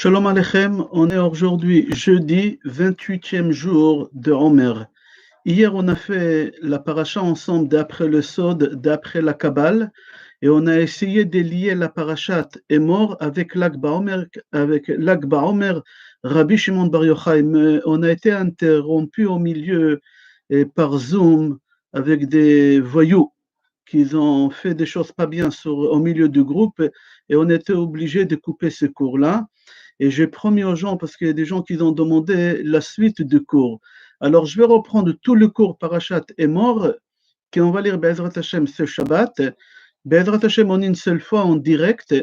Shalom Aleichem, on est aujourd'hui jeudi, 28e jour de Omer. Hier, on a fait la paracha ensemble d'après le Sod, d'après la Kabbale, et on a essayé de lier la parachat Emor avec l'Ag Baomer, Rabbi Shimon Bar Yochai. Mais on a été interrompu au milieu par Zoom avec des voyous qui ont fait des choses pas bien au milieu du groupe et on était obligé de couper ce cours-là. Et j'ai promis aux gens, parce qu'il y a des gens qui ont demandé la suite du cours. Alors, je vais reprendre tout le cours Parashat Emor, qu'on va lire Be'ezrat Hashem ce Shabbat. Be'ezrat Hashem en une seule fois en direct.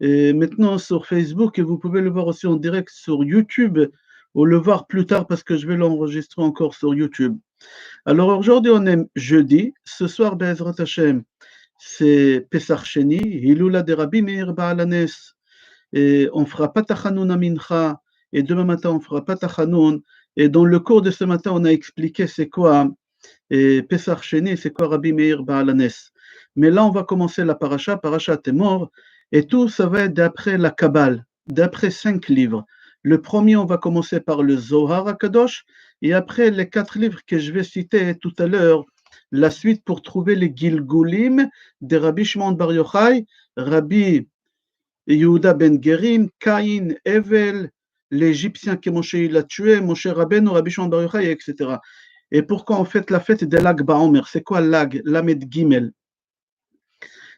Et maintenant sur Facebook, et vous pouvez le voir aussi en direct sur YouTube, ou le voir plus tard parce que je vais l'enregistrer encore sur YouTube. Alors aujourd'hui, on est jeudi. Ce soir, Be'ezrat Hashem, c'est Pesach Sheni, Hilula de Rabbi Meir Baal Hanes. Et on fera pas Tachanoun à Mincha, et demain matin on fera pas Tachanoun. Et dans le cours de ce matin, on a expliqué c'est quoi Pesach Sheni, c'est quoi Rabbi Meir Baal Hanes. Mais là, on va commencer la paracha, Parashat Emor, et tout ça va être d'après la Kabbale, d'après 5 livres. Le premier, on va commencer par le Zohar HaKadosh, et après les 4 livres que je vais citer tout à l'heure, la suite pour trouver les Gilgulim de Rabbi Shimon Bar Yochai, Rabbi Yehuda ben Gerim, Caïn, Evel, l'Égyptien que Moshe il a tué, Moshe Rabbeinu, Rabbi Shimon Bar Yochai, etc. Et pourquoi on fait la fête de l'Ag Baomer? C'est quoi l'Ag? Lamed Gimel.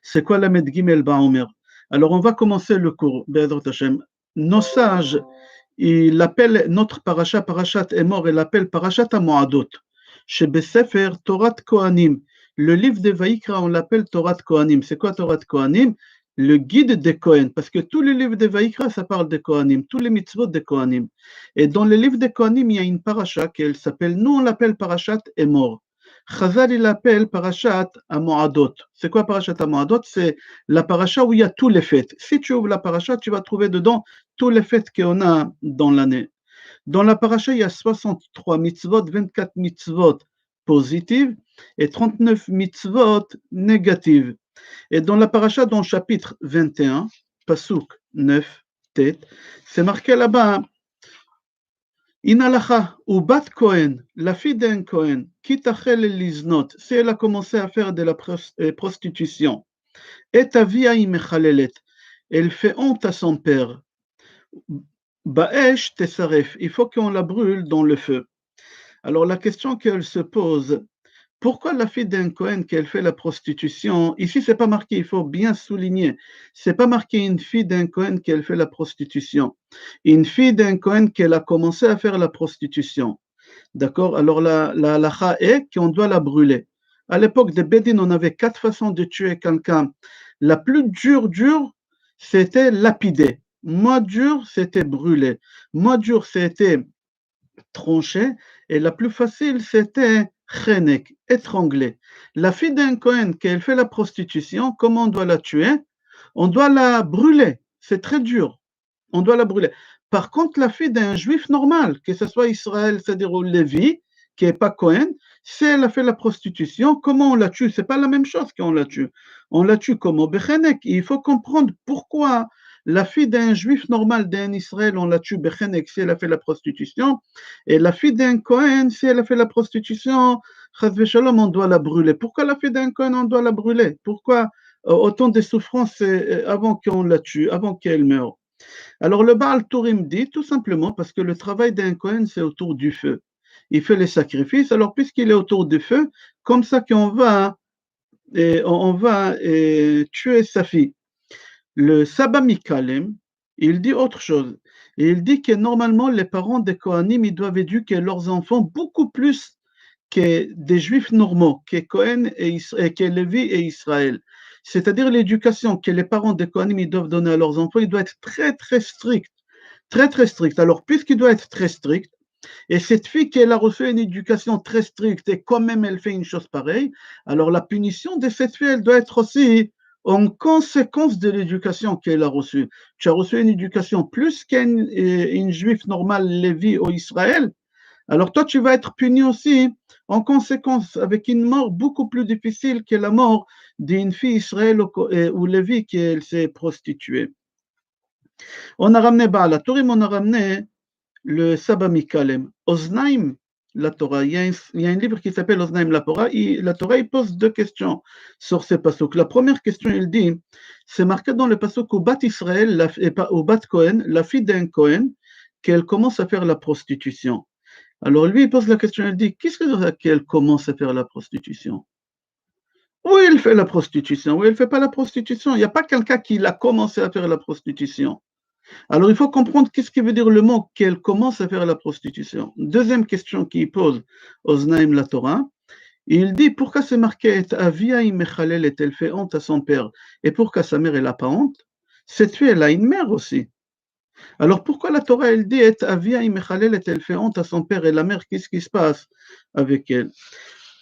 C'est quoi Lamed Gimel Baomer? Alors on va commencer le cours, Be'ezrat Hashem. Nos sages, il appelle notre parasha, Parashat Emor, il l'appelle Parashat HaMoadot. Chez Besefer, Torah Kohanim. Le livre de Vaïkra, on l'appelle Torah Kohanim. C'est quoi Torah Kohanim? Le guide des Kohen, parce que tous les livres de Vaïkra, ça parle des Kohanim, tous les mitzvot des Kohanim. Et dans le livre des Kohanim, il y a une parasha qui s'appelle, nous on l'appelle Parashat Emor. Chazal, il l'appelle Parashat HaMoadot. C'est quoi Parashat HaMoadot? C'est la parasha où il y a tous les fêtes. Si tu ouvres la parasha, tu vas trouver dedans tous les fêtes qu'on a dans l'année. Dans la paracha, il y a 63 mitzvot, 24 mitzvot positives et 39 mitzvot négatives. Et dans la paracha, dans le chapitre 21, Pasuk 9, tête, c'est marqué là-bas, Inalacha ou Bat Kohen, la fille d'un Kohen, qui tachel liznot, si elle a commencé à faire de la prostitution, et ta vie mechalelet, elle fait honte à son père. Ba'esh tesaref, il faut qu'on la brûle dans le feu. Alors la question qu'elle se pose, pourquoi la fille d'un Kohen qu'elle fait la prostitution? Ici c'est pas marqué, il faut bien souligner, c'est pas marqué une fille d'un Kohen qu'elle fait la prostitution. Une fille d'un Kohen qu'elle a commencé à faire la prostitution. D'accord? Alors la halakha est qu'on doit la brûler. À l'époque de Bédine, on avait 4 façons de tuer quelqu'un. La plus dure, c'était lapider. Moins dur, c'était brûler. Moins dur, c'était trancher. Et la plus facile, c'était chenek, étrangler. La fille d'un Kohen, qu'elle fait la prostitution, comment on doit la tuer? On doit la brûler. C'est très dur. On doit la brûler. Par contre, la fille d'un juif normal, que ce soit Israël, c'est-à-dire au Lévi, qui n'est pas Cohen, si elle a fait la prostitution, comment on la tue? C'est pas la même chose qu'on la tue. On la tue comme au Bechenek. Il faut comprendre pourquoi la fille d'un juif normal, d'un Israël, on la tue Bechenek si elle a fait la prostitution, et la fille d'un Cohen, si elle a fait la prostitution, Chas v'Shalom, on doit la brûler. Pourquoi la fille d'un Cohen, on doit la brûler? Pourquoi autant de souffrances avant qu'on la tue, avant qu'elle meure? Alors le Baal Tourim dit tout simplement parce que le travail d'un Kohen c'est autour du feu. Il fait les sacrifices, alors puisqu'il est autour du feu, comme ça qu'on va, tuer sa fille. Le Saba Mikalem, il dit autre chose. Il dit que normalement les parents des Kohanim ils doivent éduquer leurs enfants beaucoup plus que des juifs normaux, que Cohen que Lévi et Israël. C'est-à-dire l'éducation que les parents des Kohanim ils doivent donner à leurs enfants, il doit être très très strict. Très très strict. Alors puisqu'il doit être très strict, et cette fille qu'elle a reçu une éducation très stricte et quand même elle fait une chose pareille, alors la punition de cette fille, elle doit être aussi en conséquence de l'éducation qu'elle a reçue. Tu as reçu une éducation plus qu'une juif normale, Lévi ou Israël, alors toi, tu vas être puni aussi en conséquence avec une mort beaucoup plus difficile que la mort d'une fille Israël ou Lévi qui s'est prostituée. On a ramené Baal HaTurim, on a ramené le Saba Mikalem. Oznaim, la Torah. Il y a un livre qui s'appelle Oznaim, la Torah. La Torah, il pose deux questions sur ces pasuk. La première question, il dit, c'est marqué dans le pasuk au Bat Israël, au Bat Cohen, la fille d'un Cohen, qu'elle commence à faire la prostitution. Alors lui, il pose la question, il dit, qu'est-ce que ça veut dire qu'elle commence à faire la prostitution? Oui, elle fait la prostitution. Oui, elle ne fait pas la prostitution. Il n'y a pas quelqu'un qui l'a commencé à faire la prostitution. Alors, il faut comprendre qu'est-ce qui veut dire le mot qu'elle commence à faire la prostitution. Deuxième question qu'il pose, Oznaim la Torah, il dit pourquoi c'est marqué et Avia Mechalel et elle fait honte à son père et pourquoi sa mère elle n'a pas honte? Cette fille elle a une mère aussi. Alors pourquoi la Torah elle dit et Avia Mechalel et elle fait honte à son père et la mère qu'est-ce qui se passe avec elle?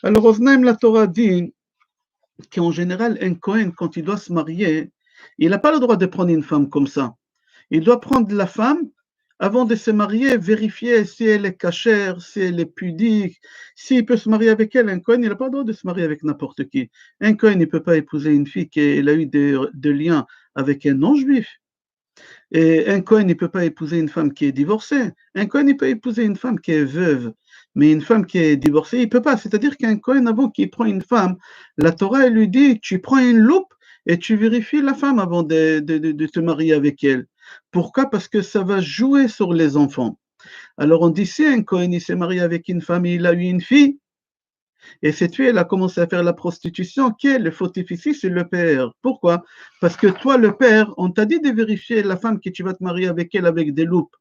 Alors Oznaim la Torah dit qu'en général un Kohen quand il doit se marier, il n'a pas le droit de prendre une femme comme ça. Il doit prendre la femme avant de se marier, vérifier si elle est cachère, si elle est pudique, s'il peut se marier avec elle. Un Cohen, il n'a pas le droit de se marier avec n'importe qui. Un Cohen, il ne peut pas épouser une fille qui a eu des liens avec un non-juif. Et un Cohen, il ne peut pas épouser une femme qui est divorcée. Un Cohen, il peut épouser une femme qui est veuve. Mais une femme qui est divorcée, il ne peut pas. C'est-à-dire qu'un Cohen, avant qu'il prend une femme, la Torah, elle lui dit, tu prends une loupe et tu vérifies la femme avant de te marier avec elle. Pourquoi? Parce que ça va jouer sur les enfants. Alors on dit, si un Cohen, il s'est marié avec une femme, il a eu une fille, et cette fille, elle a commencé à faire la prostitution, qui est le fautif ici? C'est le père. Pourquoi? Parce que toi, le père, on t'a dit de vérifier la femme que tu vas te marier avec elle avec des loupes.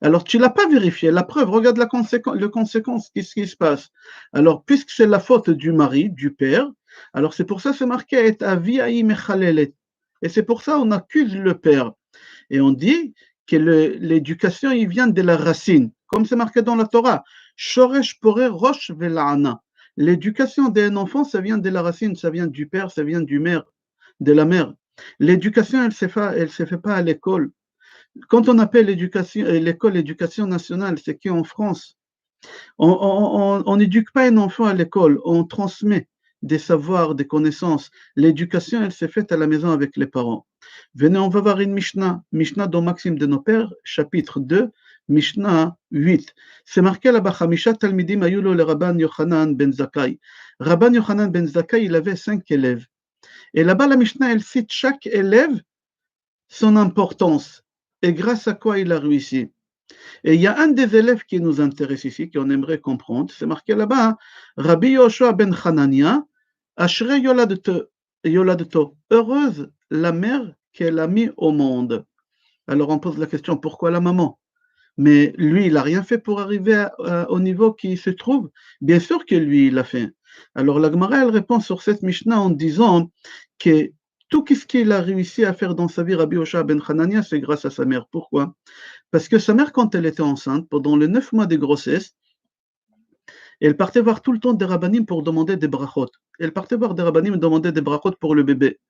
Alors, tu ne l'as pas vérifié. La preuve, regarde la conséquence, qu'est-ce qui se passe? Alors, puisque c'est la faute du mari, du père, alors c'est pour ça que c'est marqué et aviaï mechalelet. Et c'est pour ça qu'on accuse le père. Et on dit que l'éducation, il vient de la racine, comme c'est marqué dans la Torah. Shoresh porer rosh vela'ana. L'éducation d'un enfant, ça vient de la racine, ça vient du père, ça vient de la mère. L'éducation, elle ne se fait pas à l'école. Quand on appelle l'école l'éducation nationale, c'est qu'en France, on n'éduque pas un enfant à l'école, on transmet des savoirs, des connaissances. L'éducation, elle s'est faite à la maison avec les parents. Venez, on va voir une Mishnah dans Maxime de nos pères, chapitre 2, Mishnah 8. C'est marqué là-bas, Hamisha Talmidim Ayulo le Rabban Yochanan ben Zakkai. Rabban Yochanan ben Zakkai, il avait 5 élèves. Et là-bas, la Mishnah, elle cite chaque élève son importance et grâce à quoi il a réussi. Et il y a un des élèves qui nous intéresse ici, qu'on aimerait comprendre, c'est marqué là-bas, hein, Rabbi Yoshua ben Hanania, Ashrei Yoladto, heureuse la mère qu'elle a mis au monde. Alors on pose la question, pourquoi la maman? Mais lui, il n'a rien fait pour arriver au niveau qui se trouve. Bien sûr que lui, il l'a fait. Alors la Gemara, elle répond sur cette Mishnah en disant que tout ce qu'il a réussi à faire dans sa vie, Rabbi Yoshua ben Hanania, c'est grâce à sa mère. Pourquoi? Parce que sa mère, quand elle était enceinte, pendant les 9 mois de grossesse, elle partait voir tout le temps des rabbinim pour demander des brachot. Elle partait voir des rabbinim et demander des brachot pour le bébé.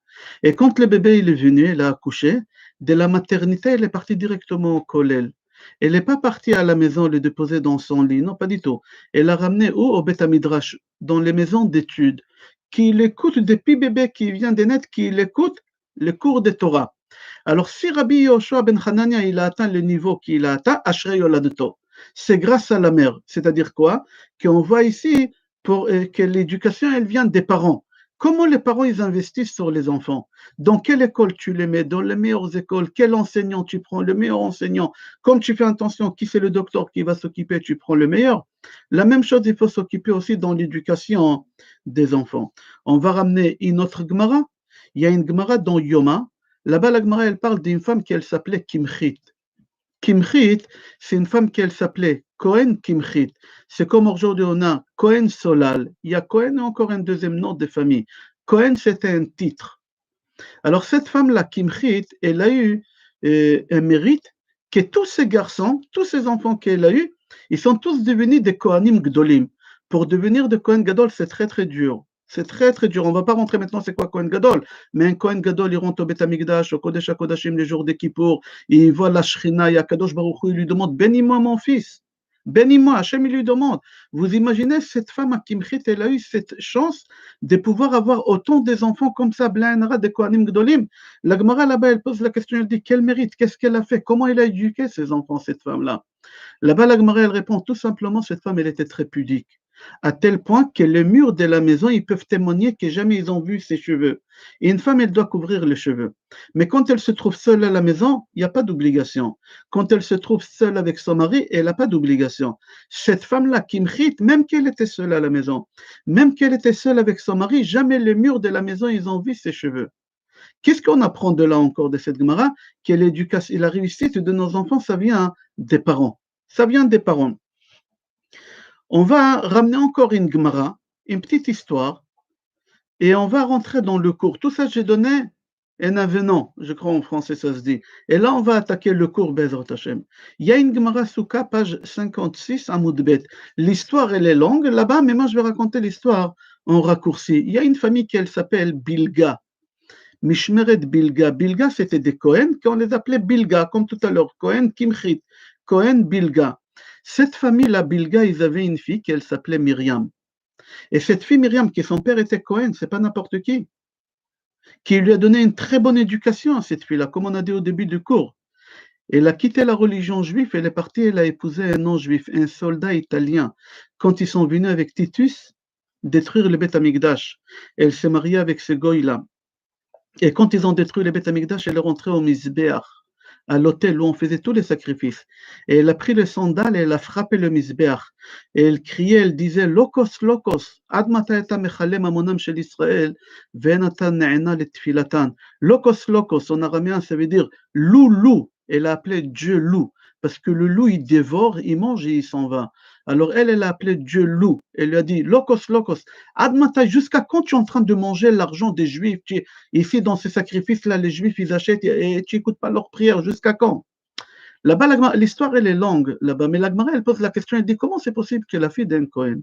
Et quand le bébé il est venu, elle a accouché, de la maternité, elle est partie directement au kollel. Elle n'est pas partie à la maison le déposer dans son lit, non, pas du tout. Elle l'a ramené au Beth Midrash, dans les maisons d'études, qu'il écoute des petits bébés qui viennent des nets, qu'il écoute les cours de Torah. Alors, si Rabbi Yoshua ben Hanania il a atteint le niveau qu'il a atteint, Ashrei Yoladeto, c'est grâce à la mère. C'est-à-dire quoi? Qu'on voit ici que l'éducation, elle vient des parents. Comment les parents ils investissent sur les enfants? Dans quelle école tu les mets? Dans les meilleures écoles? Quel enseignant tu prends? Le meilleur enseignant. Comme tu fais attention, qui c'est le docteur qui va s'occuper? Tu prends le meilleur. La même chose, il faut s'occuper aussi dans l'éducation des enfants. On va ramener une autre Gemara. Il y a une Gemara dans Yoma. Là-bas, la Gemara, elle parle d'une femme qui s'appelait Kimchit. Kimchit, c'est une femme qui s'appelait Cohen Kimchit. C'est comme aujourd'hui on a Cohen Solal. Il y a Cohen et encore un deuxième nom de famille. Cohen, c'était un titre. Alors cette femme-là, Kimchit, elle a eu un mérite que tous ces garçons, tous ces enfants qu'elle a eus, ils sont tous devenus des Kohanim Gdolim. Pour devenir de Kohen Gadol, c'est très très dur. C'est très très dur. On ne va pas rentrer maintenant c'est quoi Kohen Gadol, mais un Kohen Gadol, il rentre au Beth Amikdash, au Kodesh HaKodashim les jours des Kippour, il voit la Shrina, et Akadosh Baruch Hu, il lui demande bénis-moi mon fils. Bénis-moi, Hachem, il lui demande. Vous imaginez cette femme à Kimchit, elle a eu cette chance de pouvoir avoir autant des enfants comme ça, Blainara, des Kohanim Gdolim. La Gemara là-bas, elle pose la question, elle dit quel mérite, qu'est-ce qu'elle a fait, comment elle a éduqué ses enfants, cette femme-là. Là-bas, la Gemara, elle répond tout simplement, cette femme, elle était très pudique, à tel point que les murs de la maison, ils peuvent témoigner que jamais ils ont vu ses cheveux. Et une femme, elle doit couvrir les cheveux. Mais quand elle se trouve seule à la maison, il n'y a pas d'obligation. Quand elle se trouve seule avec son mari, elle n'a pas d'obligation. Cette femme-là, Kimchit, même qu'elle était seule à la maison, même qu'elle était seule avec son mari, jamais les murs de la maison, ils ont vu ses cheveux. Qu'est-ce qu'on apprend de là encore de cette Gemara? Que l'éducation et la réussite de nos enfants, ça vient des parents. Ça vient des parents. On va ramener encore une Gemara, une petite histoire, et on va rentrer dans le cours. Tout ça, j'ai donné un avenant, je crois en français ça se dit. Et là, on va attaquer le cours Bezrat Hashem. Il y a une Gemara Souka, page 56, à Moudbet. L'histoire, elle est longue là-bas, mais moi, je vais raconter l'histoire en raccourci. Il y a une famille qui s'appelle Bilga. Mishmeret Bilga. Bilga, c'était des Cohen, qu'on les appelait Bilga, comme tout à l'heure. Cohen Kimchit. Cohen Bilga. Cette famille-là, Bilga, ils avaient une fille qui s'appelait Myriam. Et cette fille Myriam, qui son père était Cohen, c'est pas n'importe qui lui a donné une très bonne éducation à cette fille-là, comme on a dit au début du cours. Elle a quitté la religion juive, elle est partie, elle a épousé un non-juif, un soldat italien. Quand ils sont venus avec Titus détruire le Beth Amikdash, elle s'est mariée avec ce goy-là. Et quand ils ont détruit le Beth Amikdash, elle est rentrée au Mizbeach, à l'hôtel où on faisait tous les sacrifices. Et elle a pris le sandal et elle a frappé le Mizbeach. Et elle criait, elle disait, Lokos, Lokos, Ad mata eta mechalem amonam shel Israël, ve'enatan ne'ena letfilatan. Lokos, Lokos, en araméen, ça veut dire loup, loup. Elle a appelé Dieu loup, parce que le loup, il dévore, il mange et il s'en va. Alors elle a appelé Dieu loup. Elle lui a dit, Lokos, Lokos, Ad mata, jusqu'à quand tu es en train de manger l'argent des Juifs? Ici, dans ces sacrifices-là, les Juifs, ils achètent et tu n'écoutes pas leurs prières. Jusqu'à quand? Là-bas, l'histoire, elle est longue, là-bas. Mais la Gemara, elle pose la question, elle dit, comment c'est possible que la fille d'un Cohen,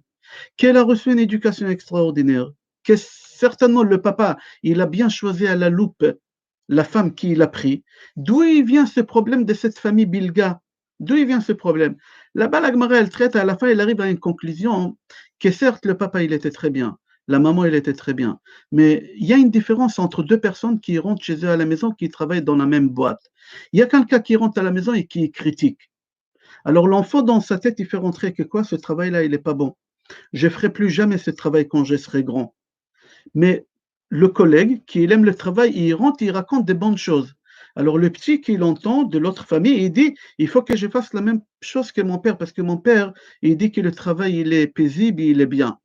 qu'elle a reçu une éducation extraordinaire, que certainement le papa, il a bien choisi à la loupe la femme qu'il a pris, d'où il vient ce problème de cette famille Bilga? D'où il vient ce problème? Là-bas, la Gemara, elle traite, à la fin, elle arrive à une conclusion que certes, le papa, il était très bien, la maman, elle était très bien, mais il y a une différence entre deux personnes qui rentrent chez eux à la maison, qui travaillent dans la même boîte. Il y a quelqu'un qui rentre à la maison et qui critique. Alors l'enfant, dans sa tête, il fait rentrer que quoi, ce travail-là, il n'est pas bon. Je ne ferai plus jamais ce travail quand je serai grand. Mais le collègue, qui aime le travail, il rentre, il raconte des bonnes choses. Alors le petit qui l'entend de l'autre famille, il dit, il faut que je fasse la même chose que mon père, parce que mon père, il dit que le travail, il est paisible, il est bien.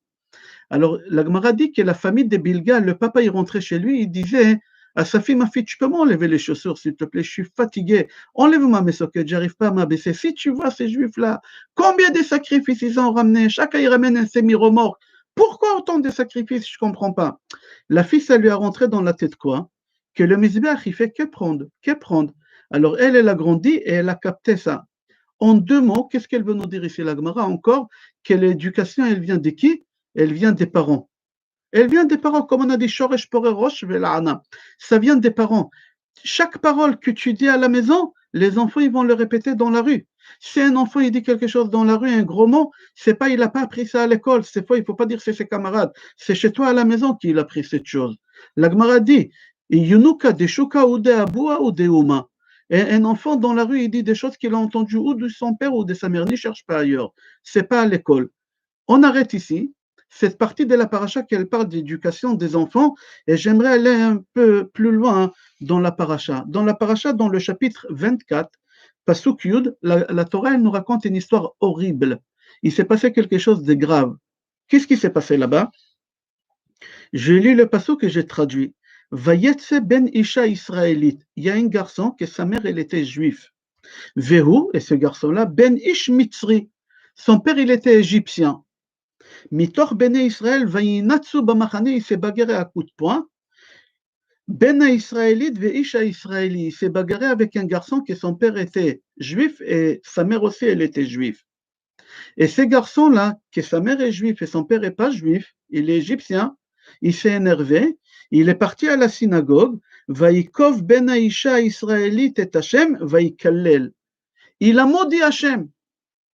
Alors la Gemara dit que la famille de Bilga, le papa, il rentrait chez lui, il disait à sa fille, ma fille, tu peux m'enlever les chaussures, s'il te plaît, je suis fatigué. Enlève-moi mes sockets, j'arrive pas à m'abaisser. Si tu vois ces juifs-là, combien de sacrifices ils ont ramené? Chacun, il ramène un semi-remorque. Pourquoi autant de sacrifices? Je ne comprends pas. La fille, ça lui a rentré dans la tête quoi? Que le Mizbeach, il fait que prendre, que prendre. Alors elle a grandi et elle a capté ça. En deux mots, qu'est-ce qu'elle veut nous dire ici, la Gemara encore? Que l'éducation, elle vient de qui? Elle vient des parents. Elle vient des parents, comme on a dit, Shoresh Pore Rosh Vela'ana. Ça vient des parents. Chaque parole que tu dis à la maison, les enfants, ils vont le répéter dans la rue. Si un enfant, il dit quelque chose dans la rue, un gros mot, c'est pas, il n'a pas appris ça à l'école. C'est fois, il faut pas dire que c'est ses camarades. C'est chez toi à la maison qu'il a appris cette chose. La Gemara dit, Yunuka de Shuka ou de Aboua ou de Uma. Et un enfant dans la rue, il dit des choses qu'il a entendues ou de son père ou de sa mère. N'y cherche pas ailleurs. C'est pas à l'école. On arrête ici. Cette partie de la paracha qu'elle parle d'éducation des enfants, et j'aimerais aller un peu plus loin dans la paracha. Dans la paracha, dans le chapitre 24, Pasuk Yud, la Torah, elle nous raconte une histoire horrible. Il s'est passé quelque chose de grave. Qu'est-ce qui s'est passé là-bas? Je lis le Pasuk que j'ai traduit. Vayetse ben Isha israélite. Il y a un garçon que sa mère, elle était juive. Vehu, et ce garçon-là, ben Ish Mitzri. Son père, il était égyptien. Mitor Bene Israël, Vayinatsu Bamachane, il s'est bagarré à coups de poing. Bena Israélite, Veisha Israéli, il s'est bagarré avec un garçon que son père était juif et sa mère aussi, elle était juive. Et ce garçon-là, que sa mère est juive et son père n'est pas juif, il est égyptien, il s'est énervé, il est parti à la synagogue, Vaikov Bena Isha Israélite et Hachem, Vaikallel. Il a maudit Hachem.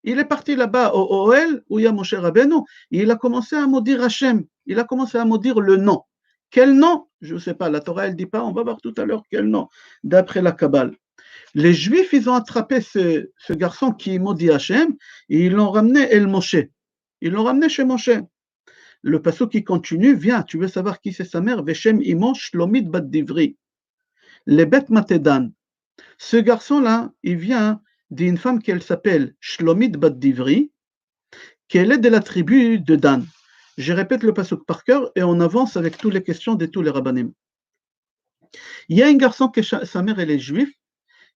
Il est parti là-bas au Ohel, où il y a Moshe Rabbeinu, et il a commencé à maudire Hachem. Il a commencé à maudire le nom. Quel nom? Je ne sais pas, la Torah, elle ne dit pas, on va voir tout à l'heure quel nom, d'après la Kabbale. Les Juifs, ils ont attrapé ce garçon qui maudit Hachem, et ils l'ont ramené El Moshe. Ils l'ont ramené chez Moshe. Le passage qui continue, viens, tu veux savoir qui c'est sa mère? Veshem Imo Shlomit Bat Divri. Les bêtes Matedan. Ce garçon-là, il vient d'une femme qui s'appelle Shlomit Bat Divri, qu'elle est de la tribu de Dan. Je répète le pasuk par cœur et on avance avec toutes les questions de tous les rabbanim. Il y a un garçon que sa mère elle est juive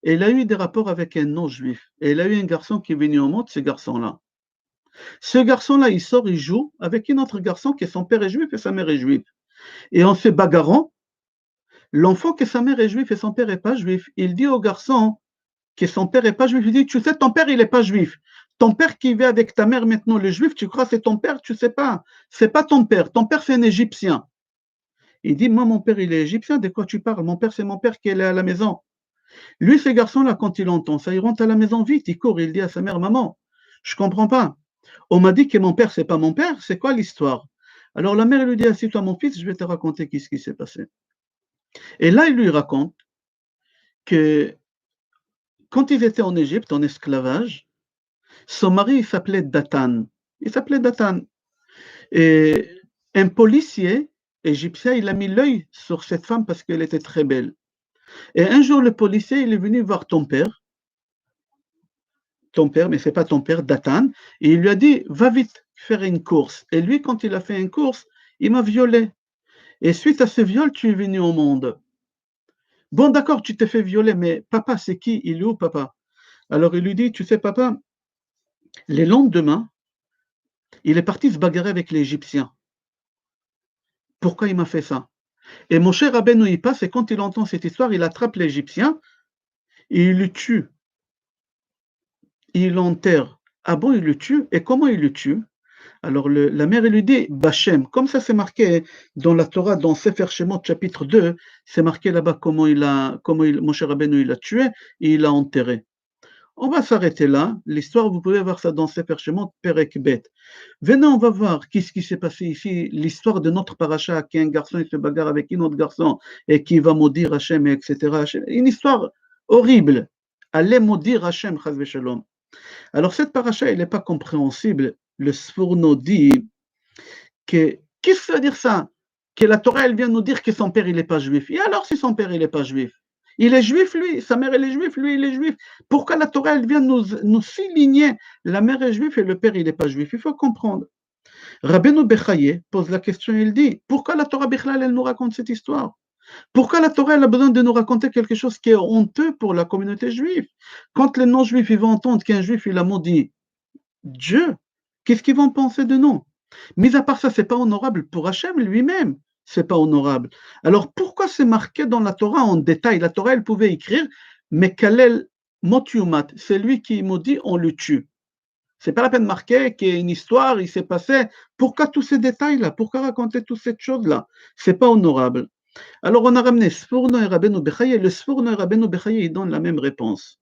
et elle a eu des rapports avec un non-juif. Et elle a eu un garçon qui est venu au monde, ce garçon-là. Ce garçon-là, il sort, il joue avec un autre garçon qui son père est juif et sa mère est juive. Et en se bagarrant, l'enfant que sa mère est juive et son père n'est pas juif, il dit au garçon que son père n'est pas juif, il dit, tu sais, ton père, il n'est pas juif. Ton père qui vit avec ta mère maintenant, le juif, tu crois que c'est ton père, tu ne sais pas. C'est pas ton père c'est un Égyptien. Il dit, moi, mon père, il est égyptien, de quoi tu parles? Mon père, c'est mon père qui est à la maison. Lui, ce garçon-là, quand il entend ça, il rentre à la maison vite, il court, il dit à sa mère, maman, je ne comprends pas. On m'a dit que mon père, c'est pas mon père, c'est quoi l'histoire? Alors la mère lui dit, assieds-toi mon fils, je vais te raconter ce qui s'est passé. Et là, il lui raconte que quand ils étaient en Égypte, en esclavage, son mari s'appelait Datan. Il s'appelait Datan. Et un policier égyptien, il a mis l'œil sur cette femme parce qu'elle était très belle. Et un jour, le policier, il est venu voir ton père, mais c'est pas ton père, Datan, et il lui a dit, va vite faire une course. Et lui, quand il a fait une course, il m'a violé. Et suite à ce viol, tu es venu au monde. Bon, d'accord, tu t'es fait violer, mais papa, c'est qui? Il est où, papa? Alors il lui dit, tu sais, papa, les lendemains, il est parti se bagarrer avec les Égyptiens. Pourquoi il m'a fait ça? Et mon cher Rabbeinu, il passe, et quand il entend cette histoire, il attrape l'Égyptien, et il le tue. Il l'enterre. Ah bon, il le tue? Et comment il le tue? Alors la mère elle lui dit Bachem, comme ça c'est marqué dans la Torah, dans Sefer Shemot chapitre 2, c'est marqué là-bas Moshe Rabbeinu il l'a tué et il l'a enterré. On va s'arrêter là. L'histoire, vous pouvez voir ça dans Sefer Shemot, Perek Bet. Venez, on va voir qu'est-ce qui s'est passé ici, l'histoire de notre paracha, qui est un garçon qui se bagarre avec un autre garçon et qui va maudire Hachem, etc. Une histoire horrible. Allez maudire Hachem, chas v'shalom. Alors cette paracha, elle n'est pas compréhensible. Le Sfourno dit que, qu'est-ce que ça veut dire ça? Que la Torah, elle vient nous dire que son père, il n'est pas juif. Et alors si son père, il n'est pas juif? Il est juif, lui, sa mère, elle est juive, lui, il est juif. Pourquoi la Torah, elle vient nous souligner la mère est juive et le père, il n'est pas juif? Il faut comprendre. Rabbeinu Bechaye pose la question, il dit, pourquoi la Torah Bechlal, elle nous raconte cette histoire? Pourquoi la Torah elle a besoin de nous raconter quelque chose qui est honteux pour la communauté juive? Quand les non-juifs ils vont entendre qu'un juif il a maudit Dieu, qu'est-ce qu'ils vont penser de nous? Mis à part ça, c'est pas honorable pour Hachem lui-même, c'est pas honorable. Alors pourquoi c'est marqué dans la Torah en détail? La Torah elle pouvait écrire mais Kalel Motiumat, c'est lui qui maudit, on le tue. C'est pas la peine de marquer qu'il y a une histoire, il s'est passé. Pourquoi tous ces détails-là? Pourquoi raconter toutes ces choses-là? C'est pas honorable. Alors on a ramené Sfourno et Rabbeinu Bechaye. Le Sfourno et Rabbeinu Bechaye, ils donnent la même réponse.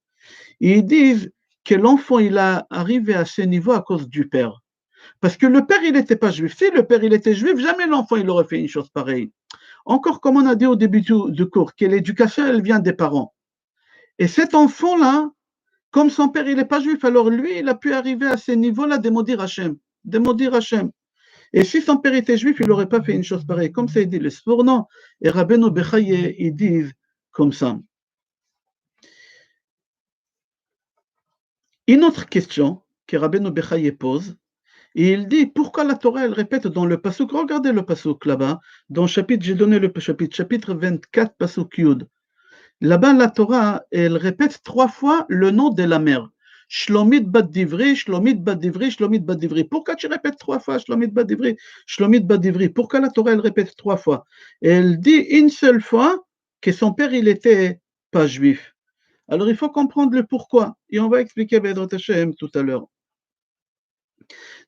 Ils disent que l'enfant, il a arrivé à ce niveau à cause du père. Parce que le père, il n'était pas juif. Si le père, il était juif, jamais l'enfant, il aurait fait une chose pareille. Encore comme on a dit au début du cours, que l'éducation, elle vient des parents. Et cet enfant-là, comme son père, il n'est pas juif, alors lui, il a pu arriver à ce niveau-là de maudire Hachem. De maudire Hachem. Et si son père était juif, il n'aurait pas fait une chose pareille. Comme ça, il dit le Sfourno et Rabbeinu Bechaye, ils disent comme ça. Une autre question que Rabbeinu Bechaye pose, et il dit pourquoi la Torah elle répète dans le pasuk, regardez le pasuk là-bas, dans le chapitre, j'ai donné le chapitre 24, pasuk Yud. Là-bas, la Torah, elle répète 3 fois le nom de la mère. Shlomit bat divri, Shlomit bat divri, Shlomit bat divri. Pourquoi tu répètes 3 fois Shlomit bat divri, Shlomit bat divri? Pourquoi la Torah, elle répète 3 fois? Elle dit une seule fois que son père, il était pas juif. Alors, il faut comprendre le pourquoi. Et on va expliquer Bedrat Hashem tout à l'heure.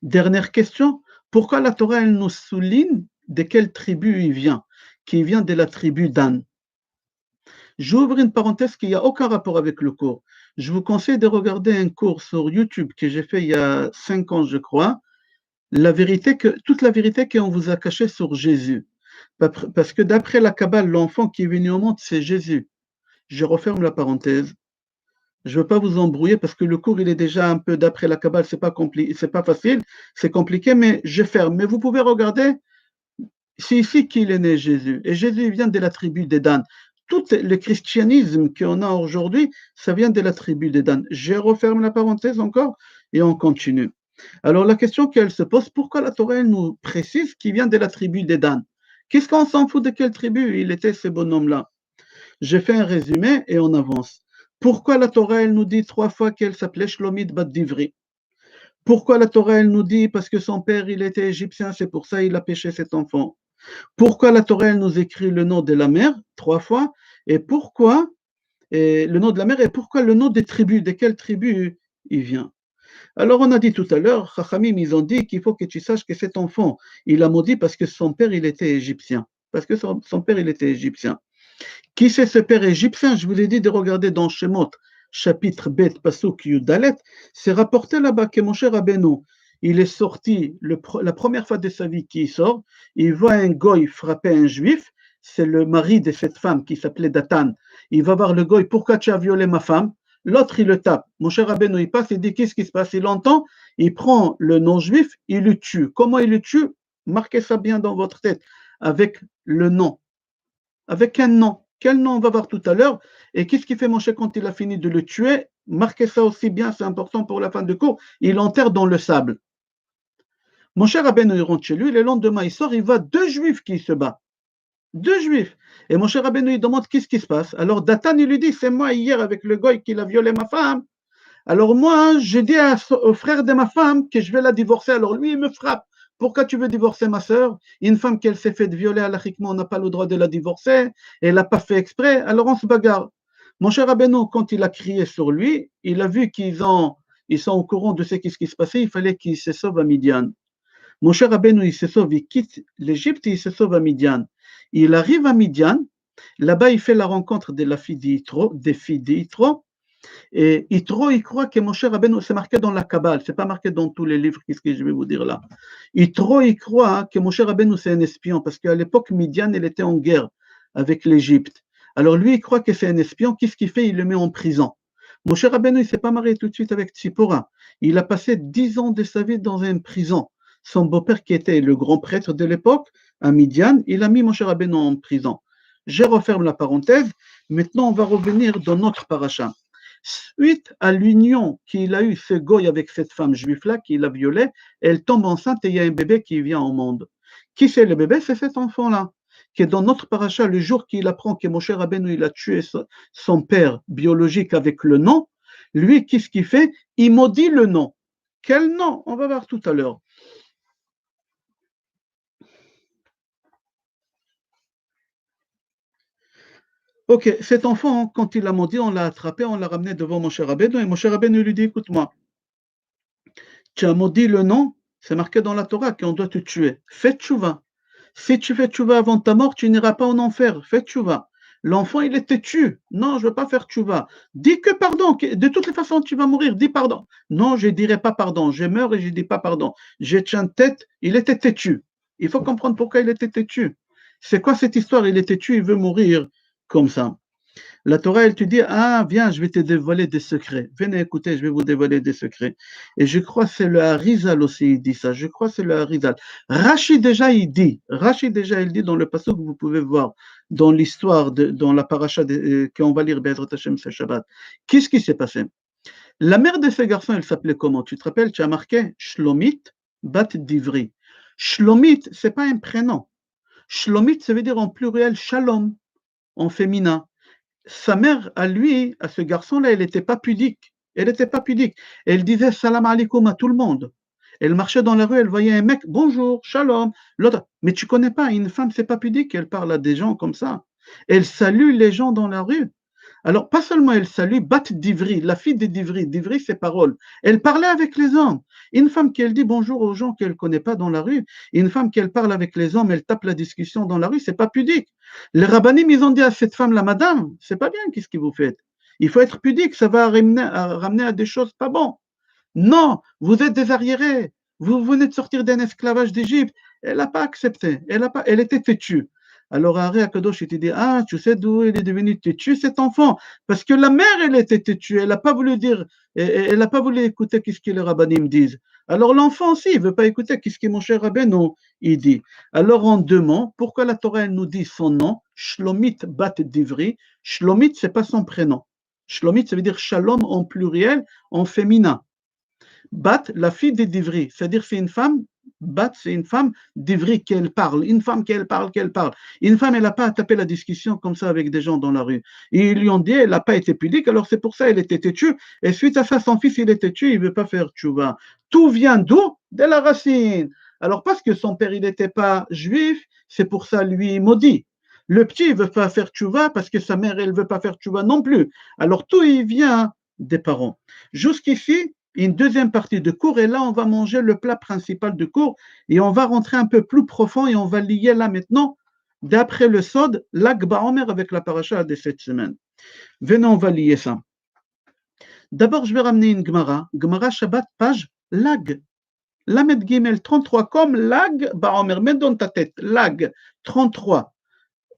Dernière question. Pourquoi la Torah, elle nous souligne de quelle tribu il vient? Qui vient de la tribu d'An. J'ouvre une parenthèse qui n'a aucun rapport avec le cours. Je vous conseille de regarder un cours sur YouTube que j'ai fait il y a 5 ans, je crois. Toute la vérité qu'on vous a cachée sur Jésus. Parce que d'après la Kabbale, l'enfant qui est venu au monde, c'est Jésus. Je referme la parenthèse. Je ne veux pas vous embrouiller parce que le cours, il est déjà un peu d'après la Kabbale, c'est pas facile, c'est compliqué, mais je ferme. Mais vous pouvez regarder, c'est ici qu'il est né Jésus. Et Jésus il vient de la tribu des Dan. Tout le christianisme qu'on a aujourd'hui, ça vient de la tribu des Dan. Je referme la parenthèse encore et on continue. Alors la question qu'elle se pose, pourquoi la Torah elle nous précise qu'il vient de la tribu des Dan? Qu'est-ce qu'on s'en fout de quelle tribu il était ce bonhomme-là? J'ai fait un résumé et on avance. Pourquoi la Torah elle nous dit 3 fois qu'elle s'appelait Shlomit bat Divri? Pourquoi la Torah elle nous dit parce que son père il était égyptien, c'est pour ça il a péché cet enfant? Pourquoi la Torah elle nous écrit le nom de la mère 3 fois? Et pourquoi le nom de la mère et pourquoi le nom des tribus? De quelle tribu il vient? Alors on a dit tout à l'heure, Chachamim ils ont dit qu'il faut que tu saches que cet enfant il a maudit parce que son père il était égyptien. Parce que son père il était égyptien. Qui c'est ce père égyptien? Je vous ai dit de regarder dans Shemot, chapitre Bet, Pasuk Yudalet. C'est rapporté là-bas que mon cher Rabbeinu, il est sorti la première fois de sa vie qu'il sort, il voit un goy frapper un juif, c'est le mari de cette femme qui s'appelait Datan. Il va voir le goy, pourquoi tu as violé ma femme? L'autre, il le tape. Mon cher Rabbeinu, il passe, il dit, qu'est-ce qui se passe? Il entend, il prend le non-juif, il le tue. Comment il le tue? Marquez ça bien dans votre tête, avec le nom. Avec un nom. Quel nom on va voir tout à l'heure? Et qu'est-ce qu'il fait Moshe quand il a fini de le tuer? Marquez ça aussi bien, c'est important pour la fin de cours. Il l'enterre dans le sable. Moshe Rabbeinu il rentre chez lui, le lendemain il sort, il voit 2 juifs qui se battent. 2 juifs. Et Moshe Rabbeinu il demande qu'est-ce qui se passe. Alors Datan il lui dit c'est moi hier avec le goy qui a violé ma femme. Alors moi j'ai dit au frère de ma femme que je vais la divorcer. Alors lui il me frappe. Pourquoi tu veux divorcer ma sœur? Une femme qu'elle s'est fait violer halachiquement, on n'a pas le droit de la divorcer, elle n'a pas fait exprès, alors on se bagarre. Mon cher Rabbeinu, quand il a crié sur lui, il a vu ils sont au courant de ce qui se passait, il fallait qu'il se sauve à Midian. Mon cher Rabbeinu, il se sauve, il quitte l'Égypte et il se sauve à Midian. Il arrive à Midian, là-bas il fait la rencontre de la fille d'Yitro, des filles d'Yitro, et Yitro, il croit que Moshe Rabbeinu, c'est marqué dans la Kabbale, c'est pas marqué dans tous les livres, qu'est-ce que je vais vous dire là. Yitro, il croit que Moshe Rabbeinu, c'est un espion, parce qu'à l'époque, Midian, elle était en guerre avec l'Égypte. Alors lui, il croit que c'est un espion, qu'est-ce qu'il fait? Il le met en prison. Moshe Rabbeinu, il ne s'est pas marié tout de suite avec Tzipora. Il a passé 10 ans de sa vie dans une prison. Son beau-père, qui était le grand prêtre de l'époque, à Midian, il a mis Moshe Rabbeinu en prison. Je referme la parenthèse. Maintenant, on va revenir dans notre paracha. Suite à l'union qu'il a eue, ce goy avec cette femme juive-là, qui l'a violée, elle tombe enceinte et il y a un bébé qui vient au monde. Qui c'est le bébé? C'est cet enfant-là, qui est dans notre paracha, le jour qu'il apprend que Moshe Rabbeinu il a tué son père biologique avec le nom. Lui, qu'est-ce qu'il fait? Il maudit le nom. Quel nom? On va voir tout à l'heure. Ok, cet enfant, quand il l'a maudit, on l'a attrapé, on l'a ramené devant Moshe Rabbeinu, et Moshe Rabbeinu lui dit, écoute-moi, tu as maudit le nom, c'est marqué dans la Torah qu'on doit te tuer. Fais tchouva. Si tu fais tchouva avant ta mort, tu n'iras pas en enfer. Fais tchouva. L'enfant, il est têtu. Non, je ne veux pas faire tchouva. Dis que pardon. De toutes les façons, tu vas mourir. Dis pardon. Non, je ne dirai pas pardon. Je meurs et je ne dis pas pardon. Je tiens tête. Il était têtu. Il faut comprendre pourquoi il était têtu. C'est quoi cette histoire? Il est têtu, il veut mourir comme ça. La Torah, elle te dit, ah, viens, je vais te dévoiler des secrets. Venez écouter, je vais vous dévoiler des secrets. Et je crois que c'est le Harizal aussi, il dit ça. Je crois que c'est le Harizal. Rachid déjà, il dit dans le passage que vous pouvez voir, dans l'histoire, dans la paracha qu'on va lire, Be'ezrat Hashem, ce Shabbat. Qu'est-ce qui s'est passé? La mère de ces garçons, elle s'appelait comment? Tu te rappelles, tu as marqué Shlomit bat Divri. Shlomit, c'est pas un prénom. Shlomit, ça veut dire en pluriel Shalom, en féminin. Sa mère, à lui, à ce garçon-là, elle n'était pas pudique. Elle n'était pas pudique. Elle disait salam alaikum à tout le monde. Elle marchait dans la rue, elle voyait un mec, bonjour, shalom. L'autre, mais tu connais pas, une femme, c'est pas pudique, elle parle à des gens comme ça. Elle salue les gens dans la rue. Alors, pas seulement elle salue, Bat d'Ivry, la fille de d'Ivry. D'Ivry, c'est parole. Elle parlait avec les hommes. Une femme qui elle dit bonjour aux gens qu'elle ne connaît pas dans la rue, une femme qui elle parle avec les hommes, elle tape la discussion dans la rue, c'est pas pudique. Les rabbinim, ils ont dit à cette femme-là, madame, c'est pas bien, qu'est-ce que vous faites? Il faut être pudique, ça va ramener à des choses pas bonnes. Non, vous êtes des arriérés. Vous venez de sortir d'un esclavage d'Égypte. Elle n'a pas accepté. Elle était têtue. Alors Harry Akadosh, il te dit, ah, tu sais d'où il est devenu têtu, cet enfant? Parce que la mère, elle était têtue. Elle n'a pas voulu dire, elle n'a pas voulu écouter ce que les rabbinim disent. Alors l'enfant aussi, il ne veut pas écouter ce que mon cher Rabbeinu, il dit. Alors on demande, pourquoi la Torah, elle nous dit son nom? Shlomit bat d'Ivry. Shlomit, ce n'est pas son prénom. Shlomit, ça veut dire shalom en pluriel, en féminin. Bat, la fille de d'Ivry, c'est-à-dire c'est une femme, Bat, c'est une femme d'Ivry qu'elle parle, une femme qu'elle parle. Une femme, elle n'a pas à taper la discussion comme ça avec des gens dans la rue. Et ils lui ont dit, elle n'a pas été pudique, alors c'est pour ça elle était têtue. Et suite à ça, son fils, il est têtu, il ne veut pas faire tchouva. Tout vient d'où? De la racine. Alors parce que son père, il n'était pas juif, c'est pour ça lui maudit. Le petit, il ne veut pas faire tchouva parce que sa mère, elle ne veut pas faire tchouva non plus. Alors tout, il vient des parents. Jusqu'ici, une deuxième partie de cours, et là, on va manger le plat principal de cours, et on va rentrer un peu plus profond, et on va lier là maintenant, d'après le Sod, Lag Baomer avec la paracha de cette semaine. Venez, on va lier ça. D'abord, je vais ramener une Gemara Shabbat, page Lag. Lamed Gimel 33, comme Lag Baomer, mets dans ta tête, Lag 33.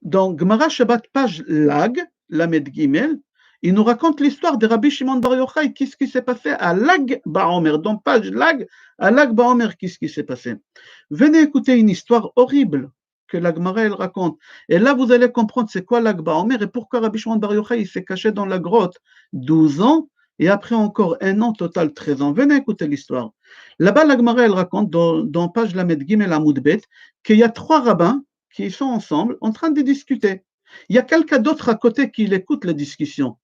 Donc, Gemara Shabbat, page Lag, Lamed Gimel, il nous raconte l'histoire de Rabbi Shimon Bar Yochai, qu'est-ce qui s'est passé à Lag Baomer, dans page Lag, à Lag Baomer, qu'est-ce qui s'est passé? Venez écouter une histoire horrible que la Gemara elle raconte. Et là, vous allez comprendre c'est quoi Lag Baomer et pourquoi Rabbi Shimon Bar Yochai s'est caché dans la grotte 12 ans et après encore un an total 13 ans. Venez écouter l'histoire. Là-bas, la Gemara elle raconte dans page Lamed Gimel Amoud Bet qu'il y a 3 rabbins qui sont ensemble en train de discuter. Il y a quelqu'un d'autre à côté qui écoute la discussion.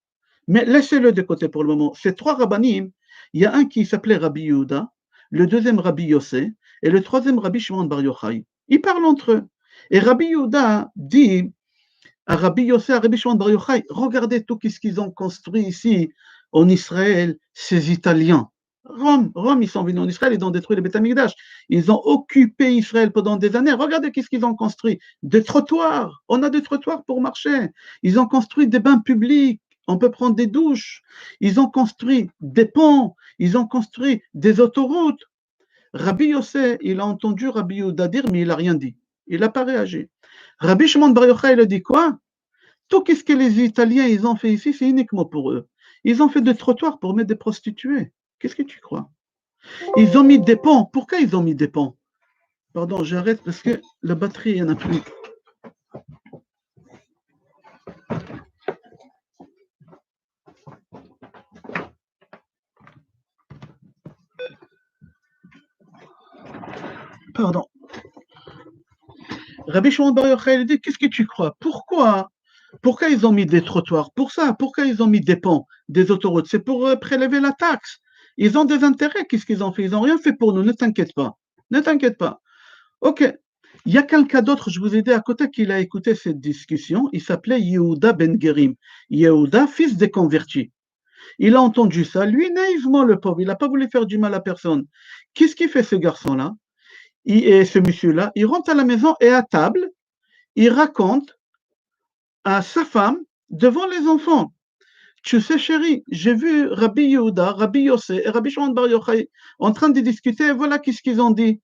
Mais laissez-le de côté pour le moment. Ces 3 rabbinim, il y a un qui s'appelait Rabbi Yehuda, le deuxième Rabbi Yossé, et le troisième Rabbi Shimon Bar Yochai. Ils parlent entre eux. Et Rabbi Yehuda dit à Rabbi Yossé, à Rabbi Shimon Bar Yochai, regardez tout ce qu'ils ont construit ici en Israël, ces Italiens. Rome, ils sont venus en Israël, ils ont détruit le Beth Amikdash. Ils ont occupé Israël pendant des années. Regardez ce qu'ils ont construit. Des trottoirs. On a des trottoirs pour marcher. Ils ont construit des bains publics. On peut prendre des douches. Ils ont construit des ponts. Ils ont construit des autoroutes. Rabbi Yossé, il a entendu Rabbi Yehuda dire, mais il n'a rien dit. Il n'a pas réagi. Rabbi Shimon Bar Yochai, il a dit quoi? Tout ce que les Italiens ils ont fait ici, c'est uniquement pour eux. Ils ont fait des trottoirs pour mettre des prostituées. Qu'est-ce que tu crois? Ils ont mis des ponts. Pourquoi ils ont mis des ponts? Pardon, j'arrête parce que la batterie, il n'y en a plus. Pardon. Rabbi Shimon Bar Yochai dit, qu'est-ce que tu crois? Pourquoi ils ont mis des trottoirs? Pour ça. Pourquoi ils ont mis des ponts, des autoroutes? C'est pour prélever la taxe. Ils ont des intérêts. Qu'est-ce qu'ils ont fait? Ils n'ont rien fait pour nous. Ne t'inquiète pas. Ne t'inquiète pas. Ok. Il y a quelqu'un d'autre, je vous ai dit à côté, qui a écouté cette discussion. Il s'appelait Yehuda Ben Gerim. Yehuda, fils des convertis. Il a entendu ça. Lui, naïvement, le pauvre, il n'a pas voulu faire du mal à personne. Qu'est-ce qu'il fait, ce garçon-là? Et ce monsieur-là, il rentre à la maison et à table, il raconte à sa femme devant les enfants. Tu sais, chérie, j'ai vu Rabbi Yehuda, Rabbi Yossé et Rabbi Shimon Bar Yochai en train de discuter, et voilà qu'est-ce qu'ils ont dit.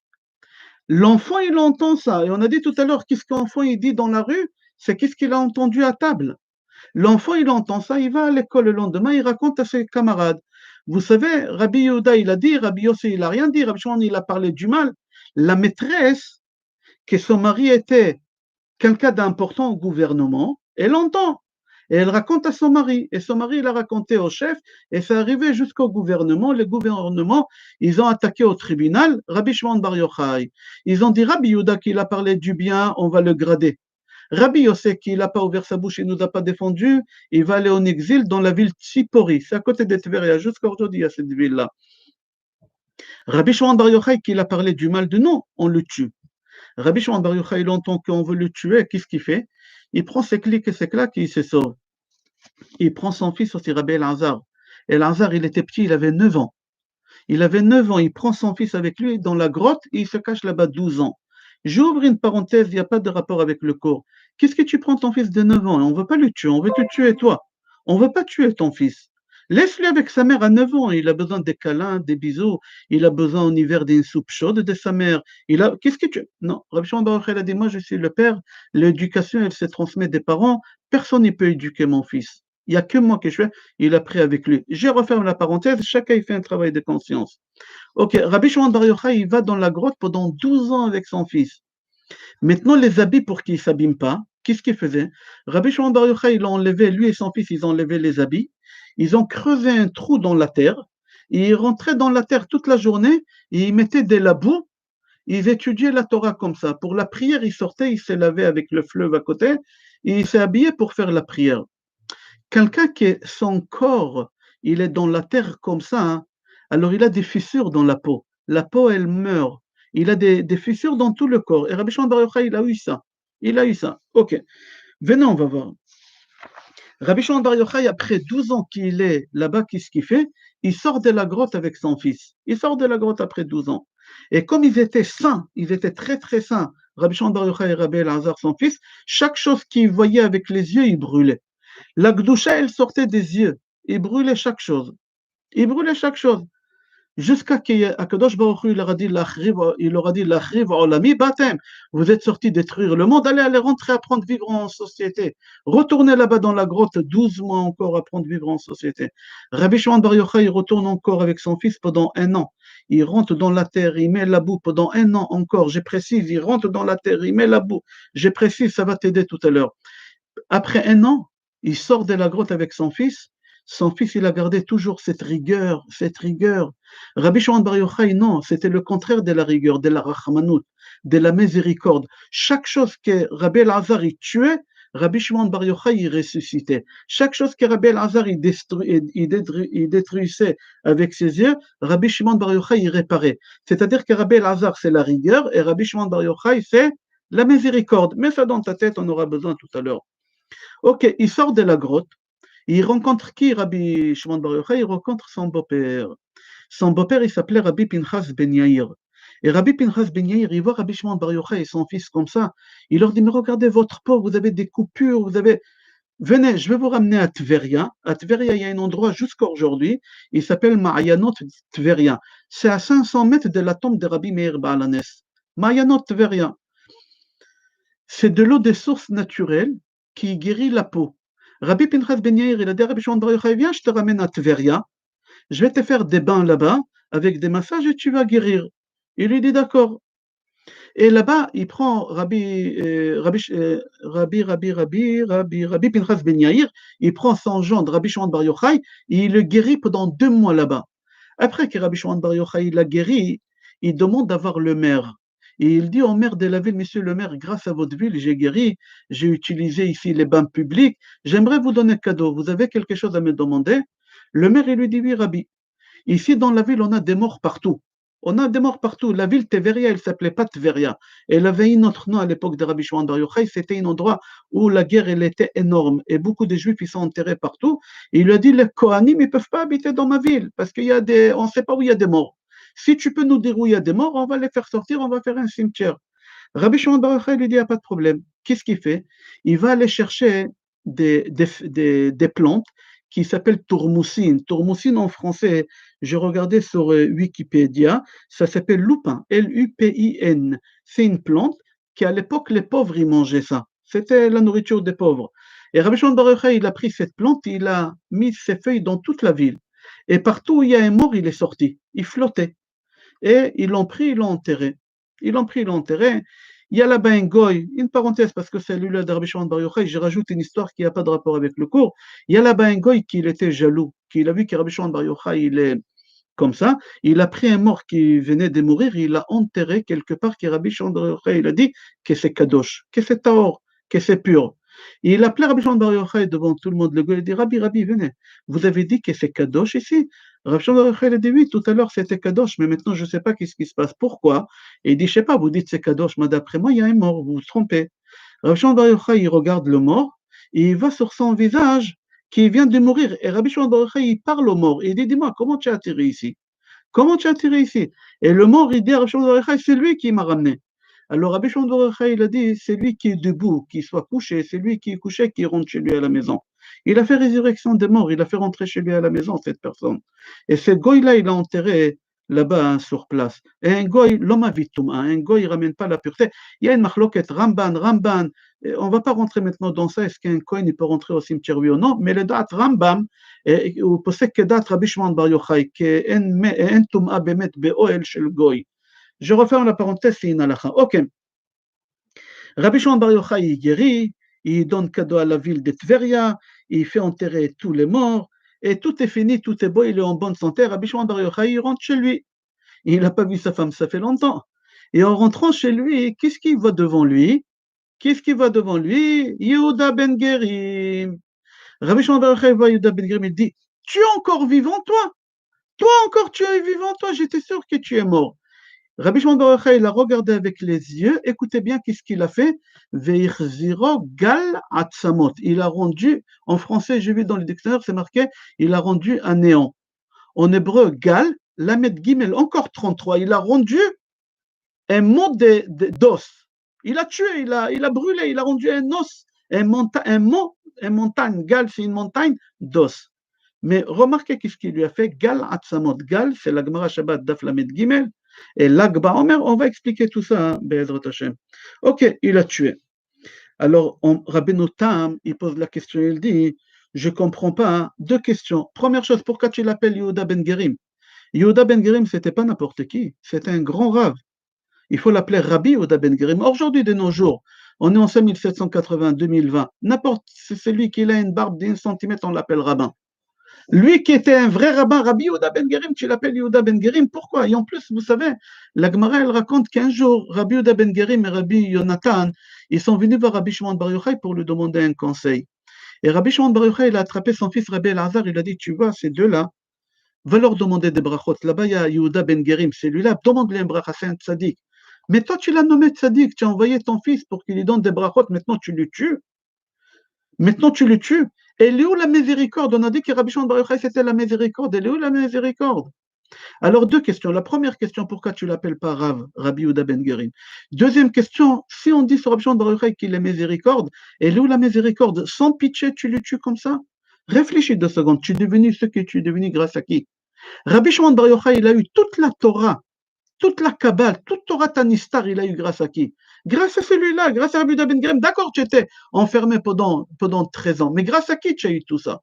L'enfant, il entend ça. Et on a dit tout à l'heure, qu'est-ce qu'un enfant il dit dans la rue? C'est qu'est-ce qu'il a entendu à table. L'enfant, il entend ça, il va à l'école le lendemain, il raconte à ses camarades. Vous savez, Rabbi Yehuda, il a dit, Rabbi Yossé, il n'a rien dit, Rabbi Shimon, il a parlé du mal. La maîtresse, que son mari était quelqu'un d'important au gouvernement, elle entend. Et elle raconte à son mari. Et son mari, il a raconté au chef. Et c'est arrivé jusqu'au gouvernement. Le gouvernement, ils ont attaqué au tribunal Rabbi Shimon Bar Yochai. Ils ont dit, Rabbi Yehuda, qu'il a parlé du bien, on va le grader. Rabbi Yossé, qu'il n'a pas ouvert sa bouche, il ne nous a pas défendu, il va aller en exil dans la ville Tsipori. C'est à côté de Tveria, jusqu'à aujourd'hui, à cette ville-là. Rabbi Shimon Bar Yochai, qu'il a parlé du mal de nous, on le tue. Rabbi Shimon Bar Yochai, il entend qu'on veut le tuer, qu'est-ce qu'il fait? Il prend ses clics et ses claques et il se sauve. il prend son fils aussi, Rabbi Elazar. Elazar, il était petit, il avait 9 ans. Il avait 9 ans, il prend son fils avec lui dans la grotte et il se cache là-bas 12 ans. J'ouvre une parenthèse, il n'y a pas de rapport avec le cours. Qu'est-ce que tu prends ton fils de 9 ans? On ne veut pas le tuer, on veut te tuer toi. On ne veut pas tuer ton fils. Laisse-le avec sa mère à 9 ans. Il a besoin des câlins, des bisous. Il a besoin en hiver d'une soupe chaude de sa mère. Qu'est-ce que tu. Non, Rabbi Shimon Bar Yochai a dit, moi je suis le père. L'éducation, elle se transmet des parents. Personne ne peut éduquer mon fils. Il n'y a que moi qui je fais. Il a pris avec lui. Je referme la parenthèse. Chacun il fait un travail de conscience. Ok, Rabbi Shimon Bar Yochai, il va dans la grotte pendant 12 ans avec son fils. Maintenant, les habits pour qu'ils ne s'abîment pas, qu'est-ce qu'il faisait? Rabbi Shimon Bar Yochai, il a enlevé, lui et son fils, ils ont enlevé les habits, ils ont creusé un trou dans la terre, et ils rentraient dans la terre toute la journée, et ils mettaient de la boue, ils étudiaient la Torah comme ça. Pour la prière, ils sortaient, ils se lavaient avec le fleuve à côté, et ils s'habillaient pour faire la prière. Quelqu'un qui, son corps, il est dans la terre comme ça, hein, alors il a des fissures dans la peau. La peau, elle meurt. Il a des fissures dans tout le corps. Et Rabbi Shimon Bar Yochai, il a eu ça. Il a eu ça. Ok. Venez, on va voir. Rabbi Shimon Bar Yochai, après 12 ans qu'il est là-bas, qu'est-ce qu'il fait? Il sort de la grotte avec son fils. Il sort de la grotte après 12 ans. Et comme ils étaient saints, ils étaient très très saints, Rabbi Shimon Bar Yochai et Rabbi Elazar, son fils, chaque chose qu'il voyait avec les yeux, il brûlait. La Gdusha, elle sortait des yeux. Il brûlait chaque chose. Il brûlait chaque chose. Jusqu'à qu'Akadosh Baruch Hu, il leur a dit, l'achriv olami batem. Vous êtes sortis détruire le monde, allez rentrer, apprendre à vivre en société. Retournez là-bas dans la grotte, 12 mois encore, apprendre à vivre en société. Rabbi Shimon Bar Yochai, il retourne encore avec son fils pendant 1 an. Il rentre dans la terre, il met la boue pendant 1 an encore. Je précise, il rentre dans la terre, il met la boue. Je précise, ça va t'aider tout à l'heure. Après 1 an, il sort de la grotte avec son fils. Son fils, il a gardé toujours cette rigueur, cette rigueur. Rabbi Shimon Bar Yochai, non, c'était le contraire de la rigueur, de la rachmanut, de la miséricorde. Chaque chose que Rabbi Elazar il tuait, Rabbi Shimon Bar Yochai il ressuscitait. Chaque chose que Rabbi Elazar il détruisait avec ses yeux, Rabbi Shimon Bar Yochai il réparait. C'est-à-dire que Rabbi Elazar c'est la rigueur et Rabbi Shimon Bar Yochai c'est la miséricorde. Mets ça dans ta tête, on aura besoin tout à l'heure. Ok, il sort de la grotte. Il rencontre qui, Rabbi Shimon Bar Yochai? Il rencontre son beau-père. Son beau-père, il s'appelait Rabbi Pinchas Ben Yair. Et Rabbi Pinchas Ben Yair, il voit Rabbi Shimon Bar Yochai et son fils comme ça. Il leur dit, mais regardez votre peau, vous avez des coupures, vous avez... Venez, je vais vous ramener à Tveria. À Tveria, il y a un endroit jusqu'à aujourd'hui, il s'appelle Ma'ayanot Tveria. C'est à 500 mètres de la tombe de Rabbi Meir Baalanes. Ma'ayanot Tveria. C'est de l'eau des sources naturelles qui guérit la peau. Rabbi Pinchas Ben Yair, il a dit à Rabbi Shimon Bar Yochai, viens, je te ramène à Tveria, je vais te faire des bains là-bas, avec des massages, et tu vas guérir. Il lui dit d'accord. Et là-bas, il prend Rabbi Pinchas Ben Yair, il prend son gendre, Rabbi Shimon Bar Yochai, et il le guérit pendant 2 mois là-bas. Après que Rabbi Shimon Bar Yochai l'a guéri, il demande d'avoir le maire. Et il dit au maire de la ville, monsieur le maire, grâce à votre ville, j'ai guéri, j'ai utilisé ici les bains publics, j'aimerais vous donner un cadeau, vous avez quelque chose à me demander? Le maire, il lui dit, oui, Rabbi, ici dans la ville, on a des morts partout. On a des morts partout. La ville Tveria, elle ne s'appelait pas Tveria. Elle avait un autre nom à l'époque de Rabbi Shimon Bar Yochai. C'était un endroit où la guerre elle était énorme. Et beaucoup de Juifs ils sont enterrés partout. Et il lui a dit, les Kohanim, ils ne peuvent pas habiter dans ma ville parce on ne sait pas où il y a des morts. Si tu peux nous dire où il y a des morts, on va les faire sortir, on va faire un cimetière. Rabbi Shimon Bar Yochai lui dit, il n'y a pas de problème. Qu'est-ce qu'il fait? Il va aller chercher des plantes qui s'appellent tourmoussine. Tourmoussine en français, j'ai regardé sur Wikipédia, ça s'appelle lupin, Lupin. C'est une plante qui, à l'époque, les pauvres, ils mangeaient ça. C'était la nourriture des pauvres. Et Rabbi Shimon Bar Yochai, il a pris cette plante, il a mis ses feuilles dans toute la ville. Et partout où il y a un mort, il est sorti. Il flottait. Et ils l'ont pris, ils l'ont enterré. Ils l'ont pris, ils l'ont enterré. Il y a là-bas un goy, une parenthèse, parce que c'est lui de Rabbi Shimon Bar Yochai, je rajoute une histoire qui n'a pas de rapport avec le cours. Il y a là-bas un goy qui était jaloux, qui a vu que Rabbi Shimon Bar Yochai, il est comme ça, il a pris un mort qui venait de mourir, il l'a enterré quelque part, que Rabbi Shimon Bar Yochai, il a dit que c'est kadosh, que c'est taor, que c'est pur. Et il a appelé Rabbi Shimon Bar Yochai devant tout le monde, le goy, il a dit, Rabbi, venez, vous avez dit que c'est kadosh ici? Rabbi Shimon Bar Yochai a dit, oui, tout à l'heure c'était kadosh, mais maintenant je ne sais pas qu'est-ce qui se passe, pourquoi? Et il dit, je ne sais pas, vous dites c'est kadosh, mais d'après moi, il y a un mort, vous vous trompez. Rabbi Shimon Bar Yochai, il regarde le mort, et il voit sur son visage qui vient de mourir. Et Rabbi Shimon Bar Yochai, il parle au mort. Il dit, dis-moi, comment tu as atterri ici? Comment tu as atterri ici? Et le mort, il dit à Rabbi Shimon Bar Yochai, c'est lui qui m'a ramené. Alors Rabbi Shimon Bar Yochai, il a dit, c'est lui qui est debout, qui soit couché, c'est lui qui est couché, qui rentre chez lui à la maison. Il a fait résurrection des morts, il a fait rentrer chez lui à la maison, cette personne. Et ce goy-là, il a enterré là-bas, hein, sur place. Et un goy, l'homme avitum, un goy, il ne ramène pas la pureté. Il y a une marloquette, Ramban. On ne va pas rentrer maintenant dans ça, est-ce qu'un coin il peut rentrer au cimetière, oui ou non, mais le date Rambam, הוא פוסק כדעת רבי שמעון בר יוחאי, כי אין טומאה באמת באוהל של גוי. Je referme la parenthèse, c'est une halakha. Ok. Rabbi Shimon Bar Yochai, il guérit, il donne cadeau à la ville de Tveria, il fait enterrer tous les morts, et tout est fini, tout est beau, il est en bonne santé. Rabbi Shimon Bar Yochai, il rentre chez lui. Il n'a pas vu sa femme, ça fait longtemps. Et en rentrant chez lui, qu'est-ce qui va devant lui? Qu'est-ce qui va devant lui? Yehuda ben Gerim. Rabbi Shimon Bar Yochai voit Yehuda ben Gerim, il dit, tu es encore vivant, toi? Toi encore, tu es vivant, toi? J'étais sûr que tu es mort. Rabbi Shimon Bar Yochai, il a regardé avec les yeux, écoutez bien qu'est-ce qu'il a fait. Veichziro gal atzamot. Il a rendu, en français, j'ai vu dans le dictionnaire, c'est marqué, il a rendu un néant. En hébreu, gal, lamed gimel, encore 33, il a rendu un mot d'os. Il a tué, il a brûlé, il a rendu un os, une montagne, gal, c'est une montagne d'os. Mais remarquez qu'est-ce qu'il lui a fait, gal atzamot. Gal, c'est la Gemara Shabbat daf lamed gimel. Et l'Agba Omer, on va expliquer tout ça, hein, Be'ezrat Hashem. Ok, il a tué. Alors, Rabbeinu Tam, il pose la question, il dit, je ne comprends pas, hein, deux questions. Première chose, pourquoi tu l'appelles Yehuda ben Gerim? Yehuda ben Gerim, c'était pas n'importe qui, c'était un grand rave. Il faut l'appeler Rabbi Yehuda ben Gerim. Aujourd'hui, de nos jours, on est en 5780-2020. N'importe, c'est celui qui a une barbe d'1 centimètre, on l'appelle rabbin. Lui qui était un vrai rabbin, Rabbi Yehuda ben Gerim, tu l'appelles Yehuda ben Gerim, pourquoi? Et en plus, vous savez, la Gemara, elle raconte qu'un jour, Rabbi Yehuda ben Gerim et Rabbi Yonatan, ils sont venus voir Rabbi Shimon Bar Yochai pour lui demander un conseil. Et Rabbi Shimon Bar Yochai, il a attrapé son fils Rabbi Elazar, il a dit, tu vois, ces deux-là, va leur demander des brachot. Là-bas, il y a Yehuda ben Gerim, celui-là, demande-lui un bracha, c'est un tzaddik. Mais toi, tu l'as nommé tzaddik, tu as envoyé ton fils pour qu'il lui donne des brachot, maintenant tu le tues. Maintenant, tu le tues. Et elle est où la miséricorde? On a dit que Rabbi Shimon Bar Yochai, c'était la miséricorde. Elle est où la miséricorde? Alors, deux questions. La première question, pourquoi tu ne l'appelles pas Rav, Rabbi Yehuda ben Gerim? Deuxième question, si on dit sur Rabbi Shimon Bar Yochai qu'il est miséricorde, elle est où la miséricorde? Sans pitié, tu le tues comme ça? Réfléchis 2 secondes. Tu es devenu ce que tu es devenu grâce à qui? Rabbi Shimon Bar Yochai, il a eu toute la Torah, toute la Kabbale, toute Torah Tanistar, il a eu grâce à qui? Grâce à celui-là, grâce à Rabbi Yehuda ben Gerim. D'accord, tu étais enfermé pendant 13 ans, mais grâce à qui tu as eu tout ça?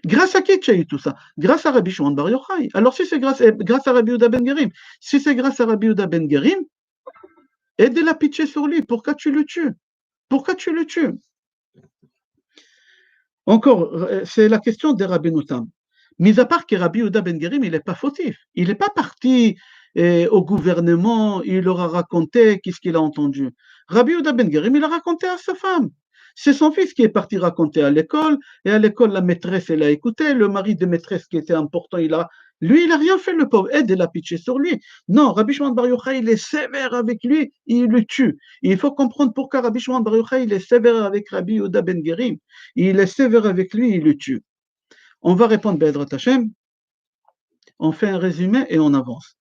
Grâce à qui tu as eu tout ça? Grâce à Rabbi Shimon Bar Yochai. Alors si c'est grâce à Rabbi Yehuda ben Gerim, si c'est grâce à Rabbi Yehuda ben Gerim, aie de la pitié sur lui. Pourquoi tu le tues? Pourquoi tu le tues? Encore, c'est la question des Rabbeinu Tam. Mis à part que Rabbi Yehuda ben Gerim, il n'est pas fautif. Il n'est pas parti au gouvernement, il leur a raconté qu'est-ce qu'il a entendu. Rabbi Yehuda ben Gerim, il a raconté à sa femme. C'est son fils qui est parti raconter à l'école, et à l'école, la maîtresse, elle a écouté, le mari de maîtresse qui était important, lui, il n'a rien fait, le pauvre, aide de la pitié sur lui. Non, Rabbi Shimon Bar Yochai, il est sévère avec lui, il le tue. Et il faut comprendre pourquoi Rabbi Shimon Bar Yochai, il est sévère avec Rabbi Yehuda ben Gerim. Il est sévère avec lui, il le tue. On va répondre, Be'ezrat Hashem, on fait un résumé et on avance.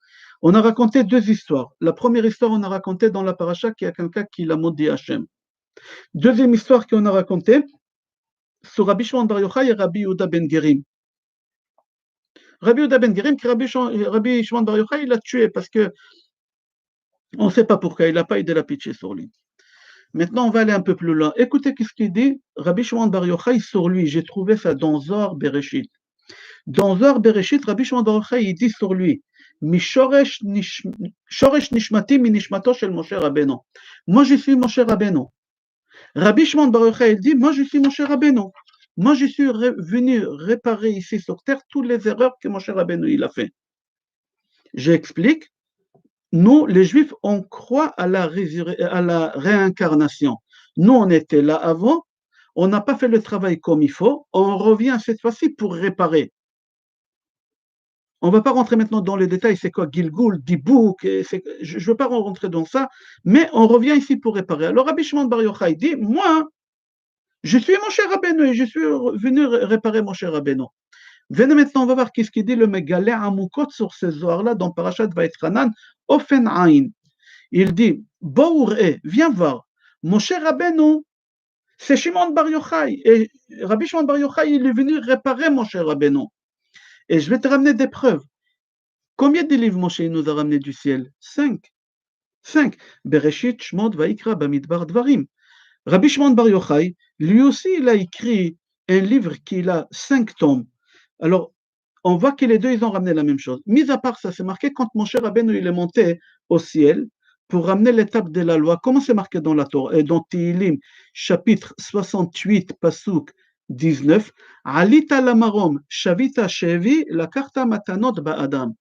On a raconté 2 histoires. La première histoire, on a raconté dans la paracha qu'il y a quelqu'un qui l'a maudit Hashem. Deuxième histoire qu'on a racontée, sur Rabbi Shimon Bar Yochai et Rabbi Yehuda ben Gerim. Rabbi Yehuda ben Gerim, que Rabbi Shimon Bar Yochai, il l'a tué parce que on ne sait pas pourquoi, il n'a pas eu de la pitié sur lui. Maintenant, on va aller un peu plus loin. Écoutez ce qu'il dit, Rabbi Shimon Bar Yochai sur lui. J'ai trouvé ça dans Zohar Bereshit. Dans Zohar Bereshit, Rabbi Shimon Bar Yochai, il dit sur lui, Shoresh nishmati mi nishmato shel Moshe Rabbeinu. Moi, je suis Moshe Rabbeinu. Rabbi Shimon Bar Yochai, il dit, moi, je suis Moshe Rabbeinu. Moi, je suis venu réparer ici sur terre toutes les erreurs que Moshe Rabbeinu il a fait. J'explique. Nous, les Juifs, on croit à la réincarnation. Nous, on était là avant, on n'a pas fait le travail comme il faut, on revient cette fois-ci pour réparer. On ne va pas rentrer maintenant dans les détails, c'est quoi Gilgul, Dibouk, je ne veux pas rentrer dans ça, mais on revient ici pour réparer. Alors Rabbi Shimon Bar Yochai dit, moi, Je suis Moshe Rabbeinu et je suis venu réparer Moshe Rabbeinu. Venez maintenant, on va voir qu'est-ce qu'il dit le Megalé Amoukot sur ce Zohar-là dans Parashat Vaïtranan, Ofen Aïn. Il dit, Bouré, viens voir, Moshe Rabbeinu, c'est Shimon Bar Yochai. Et Rabbi Shimon Bar Yochai, il est venu réparer Moshe Rabbeinu. Et je vais te ramener des preuves. Combien de livres Moshe nous a ramené du ciel? 5. 5. Bereshit, Shmot, Vaikra, Bamidbar, Dvarim. Rabbi Shimon Bar Yochai, lui aussi, il a écrit un livre qui a 5 tomes. Alors, on voit que les deux, ils ont ramené la même chose. Mis à part ça, c'est marqué quand Moshe Rabbeinu il est monté au ciel pour ramener l'étape de la loi. Comment c'est marqué dans la Torah et dans Tehillim, chapitre 68, Pasuk 19, Alita lamarom, Shavita shevi, la karta matanot ba'adam.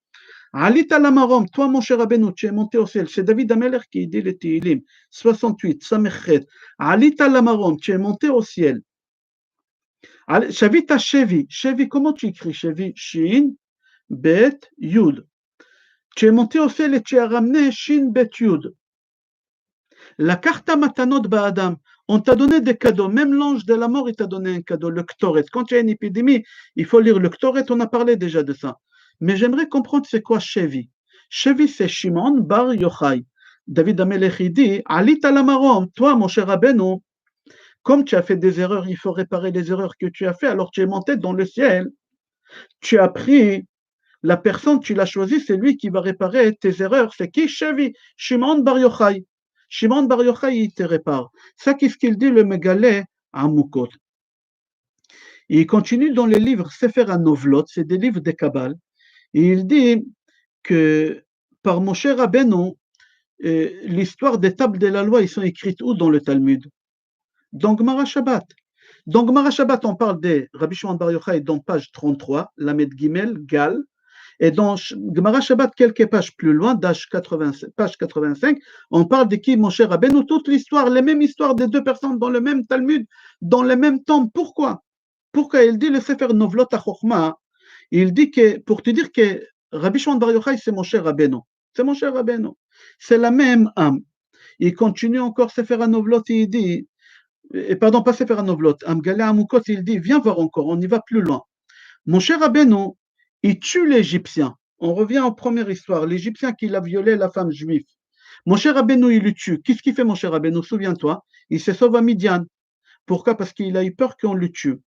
Alita lamarom, toi Moshe Rabbeinu, tu es monté au ciel. C'est David Ameler qui dit le Tehillim 68, Samechet. Alita lamarom, tu es monté au ciel. Shavita shevi. Shevi, comment tu écris Shevi? Shin, Bet, Yud. Tu es monté au ciel et tu as ramené Shin, Bet, Yud. La karta matanot ba'adam. On t'a donné des cadeaux. Même l'ange de la mort, il t'a donné un cadeau, le Ktoret. Quand il y a une épidémie, il faut lire le Ktoret. On a parlé déjà de ça. Mais j'aimerais comprendre c'est quoi Shevi. Shevi, c'est Shimon Bar Yochai. David Amelech dit, Alita lamarom, toi, mon cher Rabbeinu, comme tu as fait des erreurs, il faut réparer les erreurs que tu as fait. Alors tu es monté dans le ciel. Tu as pris la personne, tu l'as choisi, c'est lui qui va réparer tes erreurs. C'est qui? Shevi, Shimon Bar Yochai. Shimon Bar Yochai, il te répare. Ça, qu'est-ce qu'il dit le Megalé à Moukot. Il continue dans les livres Sefer HaNovlot, c'est des livres de Kabbal, et il dit que par Moshe Rabbeinu, l'histoire des tables de la loi, ils sont écrites où dans le Talmud? Dans Gemara Shabbat. Dans Gemara Shabbat, on parle des Rabbi Shimon Bar Yochai dans page 33, Lamed Gimel, Gal, et dans Gemara Shabbat, quelques pages plus loin, page 85, on parle de qui Moshe Rabbeinu, toute l'histoire, les mêmes histoires des deux personnes dans le même Talmud, dans le même temps. Pourquoi? Pourquoi? Il dit le Sefer Novlot HaChochma, il dit que, pour te dire que Rabbi Shimon Bar Yochai, c'est Moshe Rabbeinu. C'est Moshe Rabbeinu. C'est la même âme. Il continue encore Sefer Novlot, il dit, pardon, pas Sefer Novlot, Amgalé Amukot, il dit, viens voir encore, on y va plus loin. Moshe Rabbeinu, il tue l'Égyptien. On revient en première histoire, l'Égyptien qui a violé la femme juive. Moshe Rabbeinu, il le tue. Qu'est-ce qu'il fait, Moshe Rabbeinu? Souviens-toi, il se sauve à Midian. Pourquoi? Parce qu'il a eu peur qu'on le tue.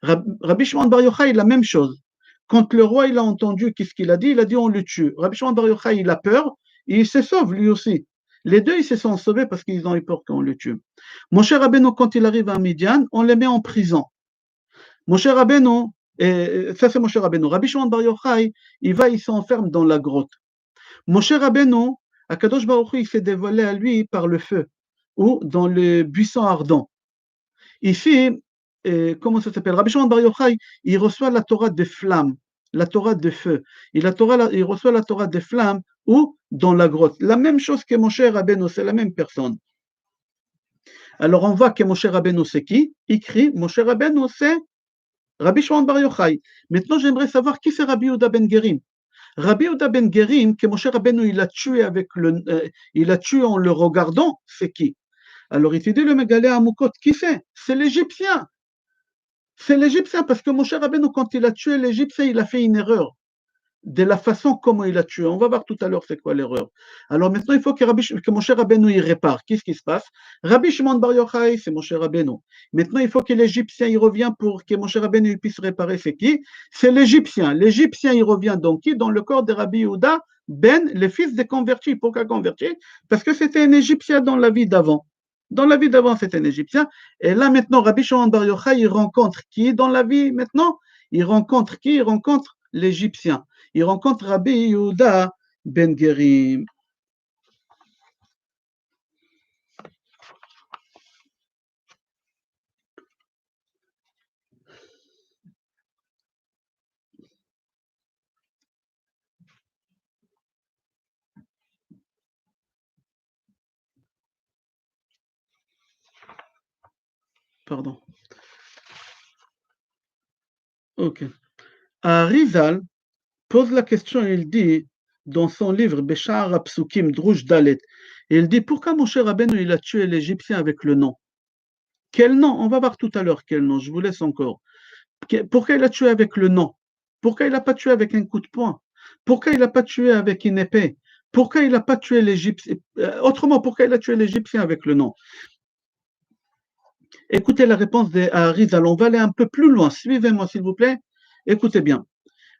Rabbi Shimon Bar Yochai, la même chose. Quand le roi il a entendu qu'est-ce qu'il a dit on le tue. Rabbi Shimon Bar Yochai, il a peur et il se sauve lui aussi. Les deux, ils se sont sauvés parce qu'ils ont eu peur qu'on le tue. Moshe Rabbeinu, quand il arrive à Midian, on les met en prison. Moshe Rabbeinu, ça c'est Moshe Rabbeinu. Rabbi Shimon Bar Yochai, il s'enferme dans la grotte. Moshe Rabbeinu, Akadosh Baruch Hu, il s'est dévoilé à lui par le feu ou dans le buisson ardent. Ici, comment ça s'appelle? Rabbi Shimon Bar Yochai, il reçoit la Torah des flammes, la Torah de feu. Il reçoit la Torah des flammes ou dans la grotte. La même chose que Moshe Rabbeinu, c'est la même personne. Alors on voit que Moshe Rabbeinu, c'est qui? Il crie, Moshe Rabbeinu, c'est Rabbi Shimon Bar Yochai. Maintenant, j'aimerais savoir qui c'est Rabbi Yehuda ben Gerim. Rabbi Yehuda ben Gerim, que Moshe Rabbeinu, il a tué en le regardant, c'est qui? Alors il te dit le Megalé Amukot, qui c'est? C'est l'Égyptien. C'est l'Égyptien, parce que Moshe Rabbeinu, quand il a tué l'Égyptien, il a fait une erreur. De la façon comment il a tué. On va voir tout à l'heure c'est quoi l'erreur. Alors maintenant, il faut que Moshe Rabbeinu il répare. Qu'est-ce qui se passe? Rabbi Shimon Bar Yochai, c'est Moshe Rabbeinu. Maintenant, il faut que l'Égyptien il revient pour que Moshe Rabbeinu il puisse réparer. C'est qui? C'est l'Égyptien. L'Égyptien, il revient donc qui? Dans le corps de Rabbi Yehuda ben, le fils des convertis. Pourquoi converti? Parce que c'était un Égyptien dans la vie d'avant. Dans la vie d'avant, c'était un Égyptien. Et là, maintenant, Rabbi Shimon Bar Yochai, il rencontre qui dans la vie maintenant? Il rencontre qui? Il rencontre l'Égyptien. Il rencontre Rabbi Yehuda ben Gerim. Pardon. Ok. Arizal pose la question, il dit, dans son livre Beshar Apsukim Drouj Dalet, il dit pourquoi Moshe Rabbeinu il a tué l'Égyptien avec le nom? Quel nom? On va voir tout à l'heure quel nom, je vous laisse encore. Pourquoi il a tué avec le nom? Pourquoi il n'a pas tué avec un coup de poing? Pourquoi il n'a pas tué avec une épée? Pourquoi il n'a pas tué l'Égyptien? Autrement, pourquoi il a tué l'Égyptien avec le nom? Écoutez la réponse des Harizal. On va aller un peu plus loin. Suivez-moi, s'il vous plaît. Écoutez bien.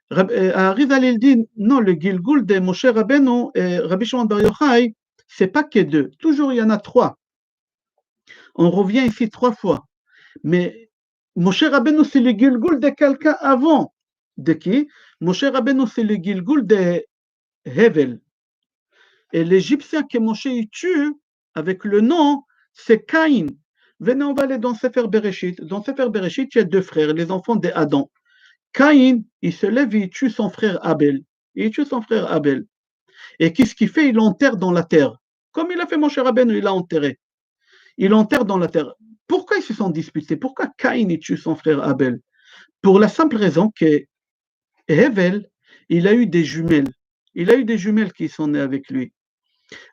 Harizal, il dit non, le Gilgul de Moshe Rabbeinu et Rabbi Shimon Bar Yochai, c'est pas que deux. Toujours, il y en a trois. On revient ici trois fois. Mais Moshe Rabbeinu, c'est le Gilgul de quelqu'un avant. De qui? Moshe Rabbeinu, c'est le Gilgul de Hevel. Et l'Égyptien que Moshe tue avec le nom, c'est Caïn. Venez, on va aller dans Sefer Bereshit. Dans Sefer Bereshit, il y a deux frères, les enfants d'Adam. Caïn, il se lève et il tue son frère Abel. Il tue son frère Abel. Et qu'est-ce qu'il fait? Il l'enterre dans la terre. Comme il a fait Moshe Rabbeinu, il l'a enterré. Il l'enterre dans la terre. Pourquoi ils se sont disputés? Pourquoi Caïn il tue son frère Abel? Pour la simple raison que Hevel, il a eu des jumelles. Il a eu des jumelles qui sont nées avec lui.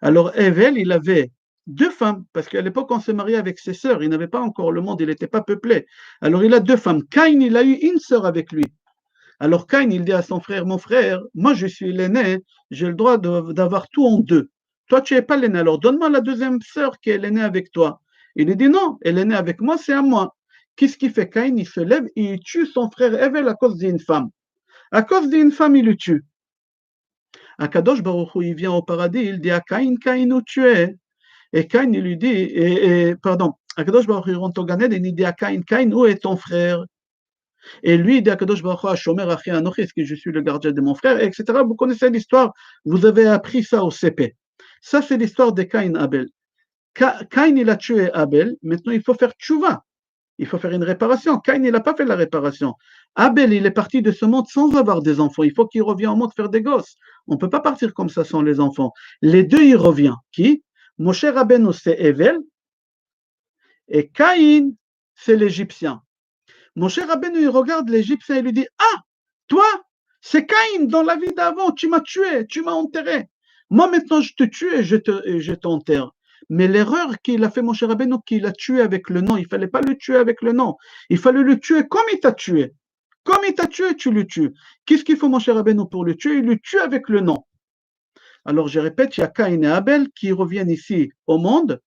Alors Hevel, il avait deux femmes, parce qu'à l'époque, on se mariait avec ses sœurs. Il n'avait pas encore le monde, il n'était pas peuplé. Alors il a deux femmes. Caïn, il a eu une sœur avec lui. Alors Caïn, il dit à son frère, mon frère, moi je suis l'aîné, j'ai le droit d'avoir tout en deux. Toi, tu n'es pas l'aîné, alors donne-moi la deuxième sœur qui est l'aînée avec toi. Il lui dit non, elle est née avec moi, c'est à moi. Qu'est-ce qu'il fait? Caïn, il se lève et il tue son frère Hevel à cause d'une femme. À cause d'une femme, il le tue. Akadosh Baruch Hu, il vient au paradis, il dit à Caïn, Caïn, où tu es? Et Caïn, il lui dit, pardon, Akadosh Baruch Hu, il rentre au Gan Eden, il dit à Caïn, Caïn, où est ton frère? Et lui, il dit à Akadosh Baruch Hu, Shomer Achi Anochi, est-ce que je suis le gardien de mon frère, etc. Vous connaissez l'histoire, vous avez appris ça au CP. Ça, c'est l'histoire de Caïn Abel. Caïn, il a tué Abel, maintenant il faut faire tchouva. Il faut faire une réparation. Caïn, il n'a pas fait la réparation. Abel, il est parti de ce monde sans avoir des enfants. Il faut qu'il revienne au monde faire des gosses. On ne peut pas partir comme ça sans les enfants. Les deux, il revient. Qui? Moshe Rabbeinu, c'est Hevel, et Caïn, c'est l'Égyptien. Moshe Rabbeinu, il regarde l'Égyptien et lui dit, ah, toi, c'est Caïn dans la vie d'avant, tu m'as tué, tu m'as enterré. Moi, maintenant, je te tue et je t'enterre. Mais l'erreur qu'il a fait, Moshe Rabbeinu, qu'il a tué avec le nom, il ne fallait pas le tuer avec le nom. Il fallait le tuer comme il t'a tué. Comme il t'a tué, tu le tues. Qu'est-ce qu'il faut, Moshe Rabbeinu, pour le tuer? Il le tue avec le nom. Alors, je répète, il y a Caïn et Abel qui reviennent ici au monde,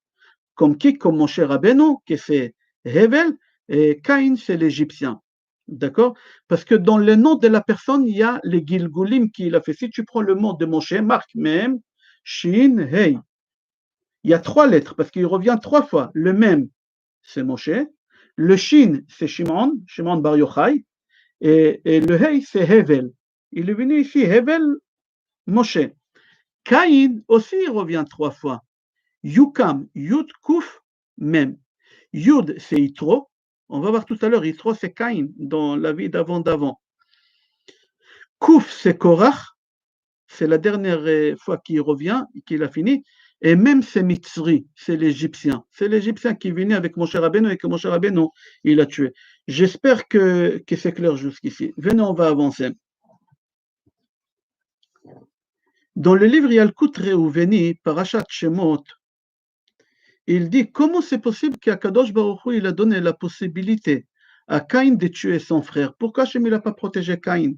comme qui? Comme Moshe Rabbeinu, qui c'est Hevel, et Caïn, c'est l'Égyptien. D'accord? Parce que dans le nom de la personne, il y a les Gilgulim qu'il a fait. Si tu prends le mot de Moshe, Marc même, Shin, Hey. Il y a trois lettres, parce qu'il revient trois fois. Le même, c'est Moshe. Le Shin, c'est Shimon, Shimon Bar Yochai. Et le Hey, c'est Hevel. Il est venu ici, Hevel, Moshe. Caïn aussi, il revient trois fois. Yukam, Yud, Kuf, Mem. Yud, c'est Yitro. On va voir tout à l'heure, Yitro, c'est Caïn dans la vie d'avant. Kuf, c'est Korach. C'est la dernière fois qu'il revient, qu'il a fini. Et même c'est Mitzri, c'est l'Égyptien. C'est l'Égyptien qui est venu avec Moshe Rabbeinu et que Moshe Rabbeinu, il a tué. J'espère que c'est clair jusqu'ici. Venez, on va avancer. Dans le livre Yalkut Reuveni, Parashat Shemot, il dit comment c'est possible qu'Akadosh Baruch Hu, il a donné la possibilité à Caïn de tuer son frère. Pourquoi Hashem, il n'a pas protégé Caïn?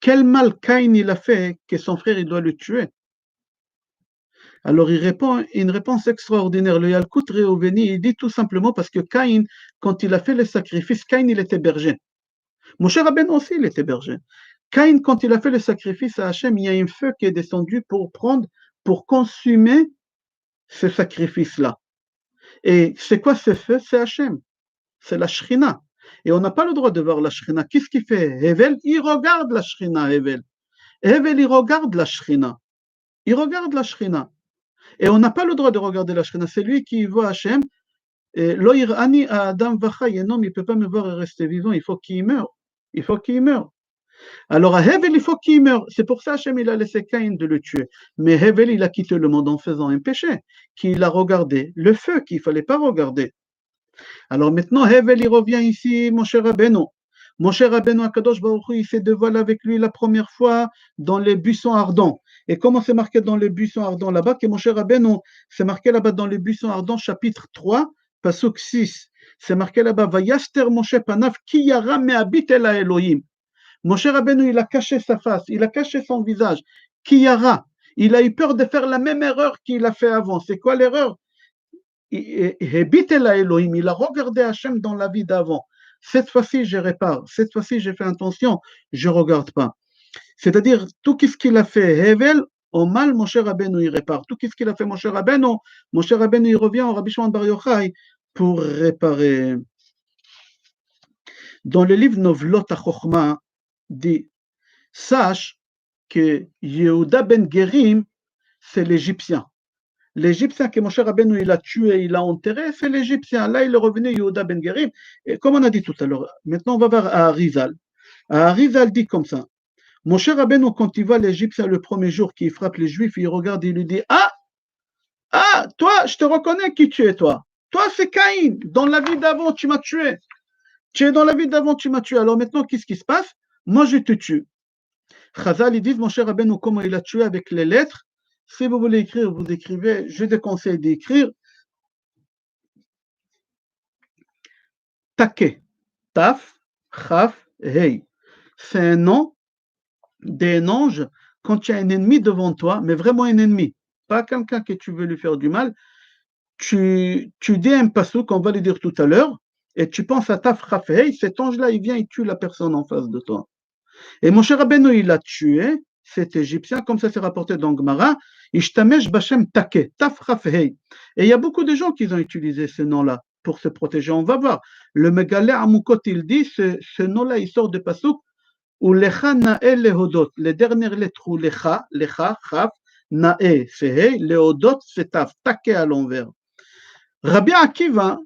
Quel mal Caïn il a fait que son frère il doit le tuer? Alors il répond une réponse extraordinaire. Le Yalkut Reuveni, il dit tout simplement parce que Caïn, quand il a fait le sacrifice, Caïn il était berger. Moshe Rabbeinu aussi il était berger. Caïn, quand il a fait le sacrifice à Hachem, il y a un feu qui est descendu pour consumer ce sacrifice-là. Et c'est quoi ce feu? C'est Hachem. C'est la Shrina. Et on n'a pas le droit de voir la Shrina. Qu'est-ce qu'il fait? Hevel, il regarde la Shrina, Hevel. Hevel, il regarde la Shrina. Il regarde la Shrina. Et on n'a pas le droit de regarder la Shrina. C'est lui qui voit Hachem. Lo irani Adam vachai, un homme, il ne peut pas me voir et rester vivant. Il faut qu'il meure. Il faut qu'il meure. Alors à Hevel, il faut qu'il meure. C'est pour ça Hachem, il a laissé Caïn de le tuer. Mais Hevel, il a quitté le monde en faisant un péché, qu'il a regardé le feu qu'il ne fallait pas regarder. Alors maintenant, Hevel, il revient ici, Moshe Rabbeinu. Moshe Rabbeinu, Akadosh Baruch Hu, il s'est dévoilé avec lui la première fois dans les buissons ardents. Et comment c'est marqué dans les buissons ardents là-bas? Que Moshe Rabbeinu, c'est marqué là-bas dans les buissons ardents, chapitre 3, pasuk 6. C'est marqué là-bas, Vayaster Moshe Panav ki yara me'abit el Elohim. Moshe Rabbeinu, il a caché sa face, il a caché son visage. Ki yara, il a eu peur de faire la même erreur qu'il a fait avant. C'est quoi l'erreur? Hebit el Elohim, il a regardé Hachem dans la vie d'avant. Cette fois-ci, je répare. Cette fois-ci, j'ai fait attention, je ne regarde pas. C'est-à-dire, tout ce qu'il a fait, Hevel, au mal, Moshe Rabbeinu, il répare. Tout ce qu'il a fait, Moshe Rabbeinu, il revient au Rabbi Shimon Bar Yochai pour réparer. Dans le livre Novlot HaChochma, dit, sache que Yehuda ben Gerim, c'est l'Égyptien. L'Égyptien que Moshe Rabbeinu il a tué, il a enterré, c'est l'Égyptien. Là, il est revenu Yehuda ben Gerim. Et comme on a dit tout à l'heure, maintenant on va voir à Arizal. Arizal dit comme ça. Moshe Rabbeinu, quand il voit l'Égyptien le premier jour qui frappe les Juifs, il regarde et il lui dit, ah, toi, je te reconnais qui tu es, toi. Toi, c'est Caïn. Dans la vie d'avant, tu m'as tué. Tu es dans la vie d'avant, tu m'as tué. Alors maintenant, qu'est-ce qui se passe? Moi, je te tue. Chazal, ils disent, Moshe Rabbeinu, comment il a tué avec les lettres. Si vous voulez écrire, vous écrivez. Je déconseille d'écrire. Take. Taf, Chaf, Hei. C'est un nom d'un ange quand tu as un ennemi devant toi, mais vraiment un ennemi. Pas quelqu'un que tu veux lui faire du mal. Tu dis un passou qu'on va lui dire tout à l'heure, et tu penses à Taf, Chaf, Hei. Cet ange-là, il vient, il tue la personne en face de toi. Et Moshe Rabbeinu, il a tué cet Égyptien, comme ça c'est rapporté dans Gemara, Ishtamesh Bashem Take, Taf Chaf Hei. Et il y a beaucoup de gens qui ont utilisé ce nom-là pour se protéger. On va voir. Le Megalé Amoukot, il dit, ce nom-là, il sort de Pasuk, ou Lecha Nae Lehodot. Les dernières lettres, ou Lecha, Chaf, Nae, c'est Hei, Lehodot, c'est Taf, Take à l'envers. Rabbi Akiva,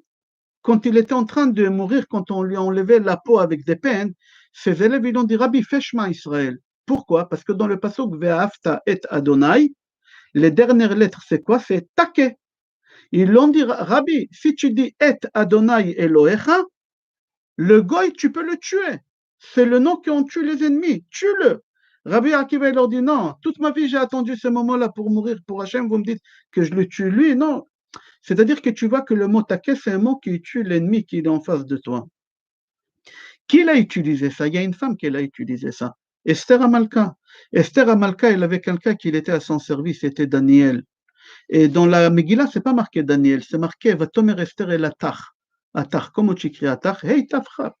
quand il était en train de mourir, quand on lui a enlevé la peau avec des peines, ses élèves ils ont dit Rabbi, fais Shema Israël. Pourquoi? Parce que dans le pasuk Ve'afta et Adonai, les dernières lettres c'est quoi? C'est Take. Ils l'ont dit Rabbi, si tu dis et Adonai Elohecha, le goy tu peux le tuer. C'est le nom qui ont tué les ennemis. Tue-le. Rabbi Akiva leur dit non, toute ma vie j'ai attendu ce moment-là pour mourir pour Hachem. Vous me dites que je le tue lui, non. C'est-à-dire que tu vois que le mot taquet, c'est un mot qui tue l'ennemi qui est en face de toi. Qui l'a utilisé ça? Il y a une femme qui l'a utilisé ça. Esther Amalka. Esther Amalka, elle avait quelqu'un qui était à son service, c'était Daniel. Et dans la Megillah, c'est pas marqué Daniel, c'est marqué Vatomer Esther el Atach. Atach, comment tu écris Atach? Hey, Tafra.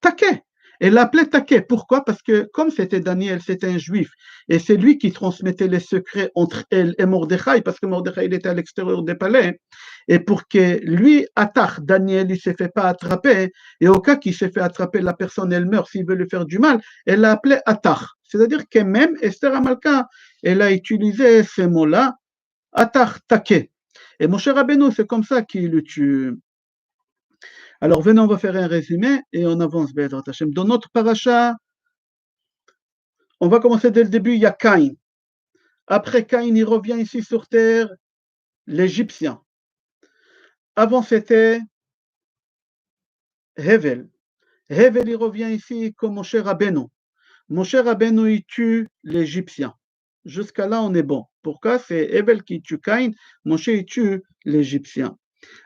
Taquet. Elle l'appelait Taquet. Pourquoi? Parce que comme c'était Daniel, c'était un juif, et c'est lui qui transmettait les secrets entre elle et Mordechai, parce que Mordechai il était à l'extérieur des palais, et pour que lui, Atach, Daniel, il ne s'est fait pas attraper, et au cas qu'il s'est fait attraper, la personne, elle meurt, s'il veut lui faire du mal, elle l'a appelé Atach. C'est-à-dire que même Esther Amalka, elle a utilisé ces mots-là, Atach, Taquet. Et Moshe Rabbeinu, c'est comme ça qu'il le tue. Alors venez, on va faire un résumé et on avance. Dans notre paracha, on va commencer dès le début, il y a Caïn. Après Caïn, il revient ici sur terre, l'Égyptien. Avant, c'était Hevel. Hevel, il revient ici comme Moshe Rabbeinu. Moshe Rabbeinu, il tue l'Égyptien. Jusqu'à là, on est bon. Pourquoi? C'est Hevel qui tue Caïn, Moshe, il tue l'Égyptien.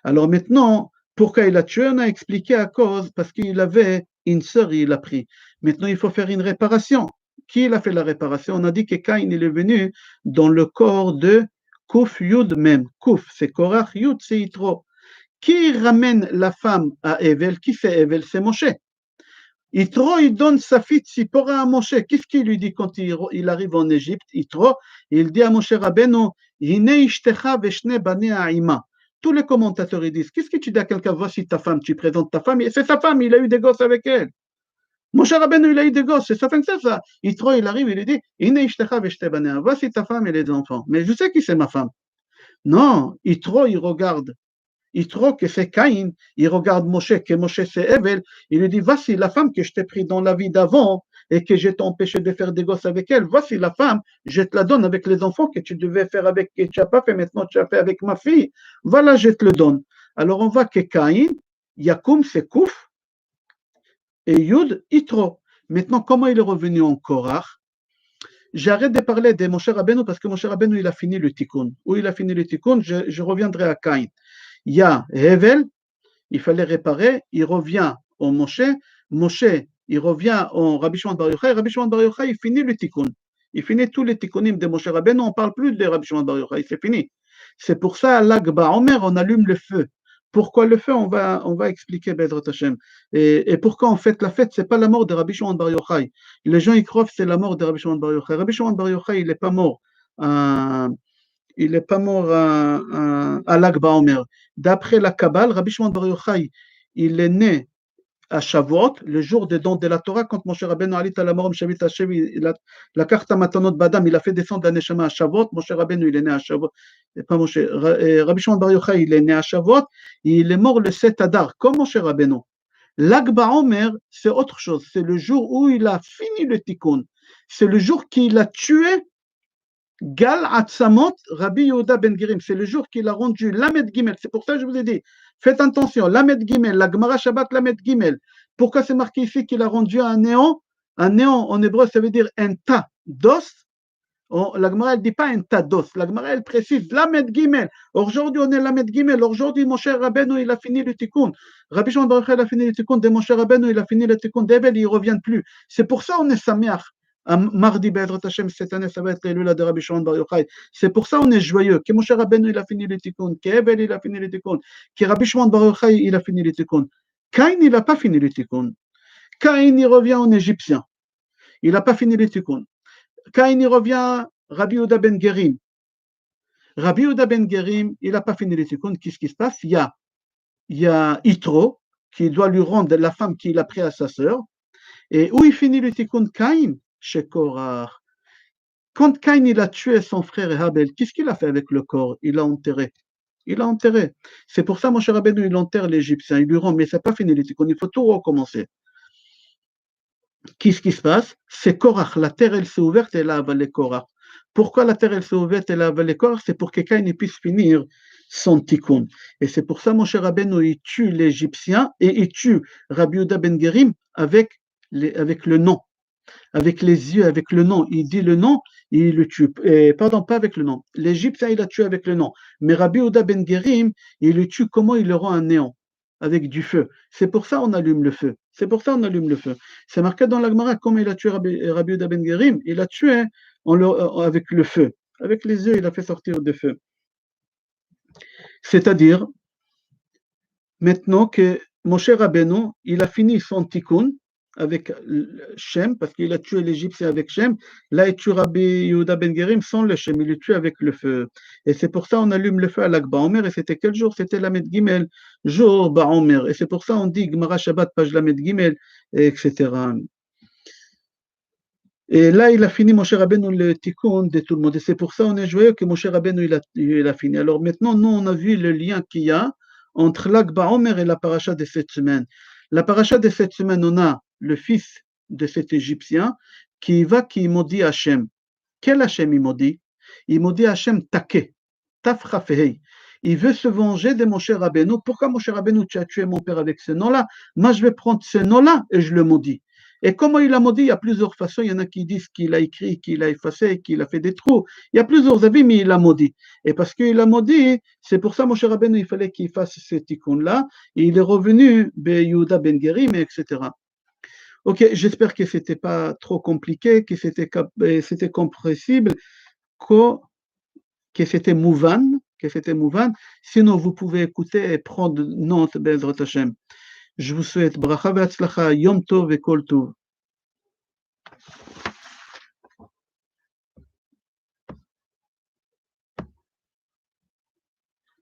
Alors maintenant, pourquoi il a tué? On a expliqué à cause, parce qu'il avait une sœur, il l'a pris. Maintenant, il faut faire une réparation. Qui a fait la réparation? On a dit que Caïn, il est venu dans le corps de Kouf Yud même. Kouf, c'est Korach, Yud, c'est Yitro. Qui ramène la femme à Evel? Qui c'est Evel? C'est Moshe. Yitro, il donne sa fille Tzipora à Moshe. Qu'est-ce qu'il lui dit quand il arrive en Égypte? Yitro, il dit à Moshe Rabbeinu, Hine ishtecha veshne banea ima. Tous les commentateurs ils disent, qu'est-ce que tu dis à quelqu'un? Voici ta femme, tu présentes ta femme, c'est sa femme, il a eu des gosses avec elle. Moshe Rabbeinu, il a eu des gosses, c'est sa femme, c'est ça. Yitro, il arrive, il lui dit, Hine ishtecha veshne banea. Voici ta femme et les enfants. Mais je sais qui c'est ma femme. Non, Yitro, il regarde. Yitro, que c'est Caïn, il regarde Moshe, que Moshe c'est Evel, il lui dit, voici la femme que je t'ai pris dans la vie d'avant et que je t'ai empêché de faire des gosses avec elle, voici la femme, je te la donne avec les enfants que tu devais faire avec, que tu n'as pas fait, maintenant tu as fait avec ma fille, voilà, je te le donne. Alors on voit que Caïn, Yakoum c'est Kouf, et Yud, Yitro. Maintenant, comment il est revenu en Korach? J'arrête de parler de Moshe Rabbeinu parce que Moshe Rabbeinu, il a fini le tikkun. Où il a fini le tikkun, je reviendrai à Caïn. Il y a Hevel, il fallait réparer, il revient au Moshe, Moshe, il revient au Rabbi Shimon Bar Yochai, il finit le tikkun. Il finit tous les tikkunim de Moshe Rabbeinu, on ne parle plus de Rabbi Shimon Bar Yochai, c'est fini. C'est pour ça, à l'Ag Ba'omer, on allume le feu. Pourquoi le feu? On va expliquer, Bezrat Hashem. Et pourquoi on fête la fête? C'est pas la mort de Rabbi Shimon Bar Yochai. Les gens y croient que c'est la mort de Rabbi Shimon Bar Yochai. Rabbi Shimon Bar Yochai, il n'est pas mort. Il n'est pas mort à Lag Ba'omer. D'après la Kabbale, Rabbi Shimon Bar Yochai, il est né à Shavuot, le jour des dons de la Torah, quand Moshe Rabbeinu alit à la mort, Shavit Hashem, la carte à Matanot Badam, il a fait descendre la Neshama à Shavuot. Moshe Rabbeinu, il est né à Shavuot. Pas Moshe, Rabbi Shimon Bar Yochai, il est né à Shavuot. Il est mort le 7 Adar, comme Moshe Rabbeinu. Lag Ba'omer, c'est autre chose. C'est le jour où il a fini le tikkun. C'est le jour qu'il a tué Gal Atzamot Rabbi Yehuda Ben Girim. C'est le jour qu'il a rendu Lamed Gimel. C'est pour ça que je vous ai dit, faites attention, Lamed Gimel, la Gemara Shabbat Lamed Gimel. Pourquoi c'est marqué ici qu'il a rendu un néant? Un néant en hébreu, ça veut dire un tas d'os. La Gemara, elle ne dit pas un tas d'os. La Gemara, elle précise Lamed Gimel. Aujourd'hui, on est Lamed Gimel. Aujourd'hui, mon cher Rabbeinu, il a fini le tikkun. Rabbi Shimon Bar Yochai, il a fini le tikkun. De mon cher Rabbeinu, il a fini le tikkun. d'Ebel, il ne revient plus. C'est pour ça qu'on est Sameach. Mardi, Bezrat Hashem, cette année, ça va être l'Elula de Rabbi Shimon Bar Yochai. C'est pour ça qu'on est joyeux. Que Moshe Rabbeinu, il a fini le tikkun. Que Ebel, il a fini le tikkun. Que Rabbi Shimon Bar Yochai, il a fini le tikkun. Caïn, il n'a pas fini le tikkun. Caïn, il revient en Égyptien. Il n'a pas fini le tikkun. Caïn, il revient Rabbi Yehuda Ben Gerim. Rabbi Yehuda Ben Gerim, il n'a pas fini le tikkun. Qu'est-ce qui se passe? Il y a Yitro, qui doit lui rendre la femme qu'il a pris à sa sœur. Et où il finit le tikkun? Caïn, chez Korach. Quand Caïn il a tué son frère Abel, qu'est-ce qu'il a fait avec le corps? Il l'a enterré. Il l'a enterré. C'est pour ça, mon cher Rabbeinu, il enterre l'Égyptien. Il lui rend, mais ça n'a pas fini le tikkun. Il faut tout recommencer. Qu'est-ce qui se passe? C'est Korach. La terre, elle s'est ouverte et elle a avalé Korach. Pourquoi la terre, elle s'est ouverte et elle a avalé Korach? C'est pour que Caïn puisse finir son tikkun. Et c'est pour ça, mon cher Rabbeinu, il tue l'Égyptien et il tue Rabbi Yehuda Ben Gerim avec le nom. Avec les yeux, avec le nom. Il dit le nom, il le tue. Pardon, pas avec le nom. L'Égyptien, il a tué avec le nom. Mais Rabbi Yehuda Ben Gerim, il le tue comment? Il le rend un néant, avec du feu. C'est pour ça qu'on allume le feu. C'est pour ça qu'on allume le feu. C'est marqué dans la Gemara comment il a tué Rabbi Yehuda Ben Gerim. Il a tué avec le feu. Avec les yeux, il a fait sortir du feu. C'est-à-dire, maintenant que Moshe Rabbeinu, il a fini son tikkun, avec Shem, parce qu'il a tué l'Égyptien avec Shem. Là, il tue Rabbi Yehuda Ben Gerim sans le Shem, il le tue avec le feu. Et c'est pour ça qu'on allume le feu à l'Ag Ba'omer. Et c'était quel jour? C'était Lamed Gimel, jour Ba'omer. Et c'est pour ça qu'on dit Gemara Shabbat, page Lamed Gimel, etc. Et là, il a fini Moshe Rabbeinu le tikkun de tout le monde. Et c'est pour ça qu'on est joyeux que Moshe Rabbeinu il a fini. Alors maintenant, nous, on a vu le lien qu'il y a entre l'Ag Ba'omer et la paracha de cette semaine. La paracha de cette semaine, on a le fils de cet Égyptien qui maudit Hachem. Quel Hachem il maudit? Il maudit Hachem Take, Tafrafehei. Il veut se venger de Moshe Rabbeinu. Pourquoi Moshe Rabbeinu, tu as tué mon père avec ce nom-là? Moi, je vais prendre ce nom-là et je le maudis. Et comment il a maudit? Il y a plusieurs façons. Il y en a qui disent qu'il a écrit, qu'il a effacé, qu'il a fait des trous. Il y a plusieurs avis, mais il a maudit. Et parce qu'il a maudit, c'est pour ça, Moshe Rabbeinu, il fallait qu'il fasse ce tikkun-là. Et il est revenu, Yehuda Ben Gerim, etc. Ok, j'espère que ce n'était pas trop compliqué, que c'était compréhensible, que c'était mouvan, Sinon, vous pouvez écouter et prendre note, Bezrat Hashem. Je vous souhaite bracha ve'atzlacha, yom tov et kol tov.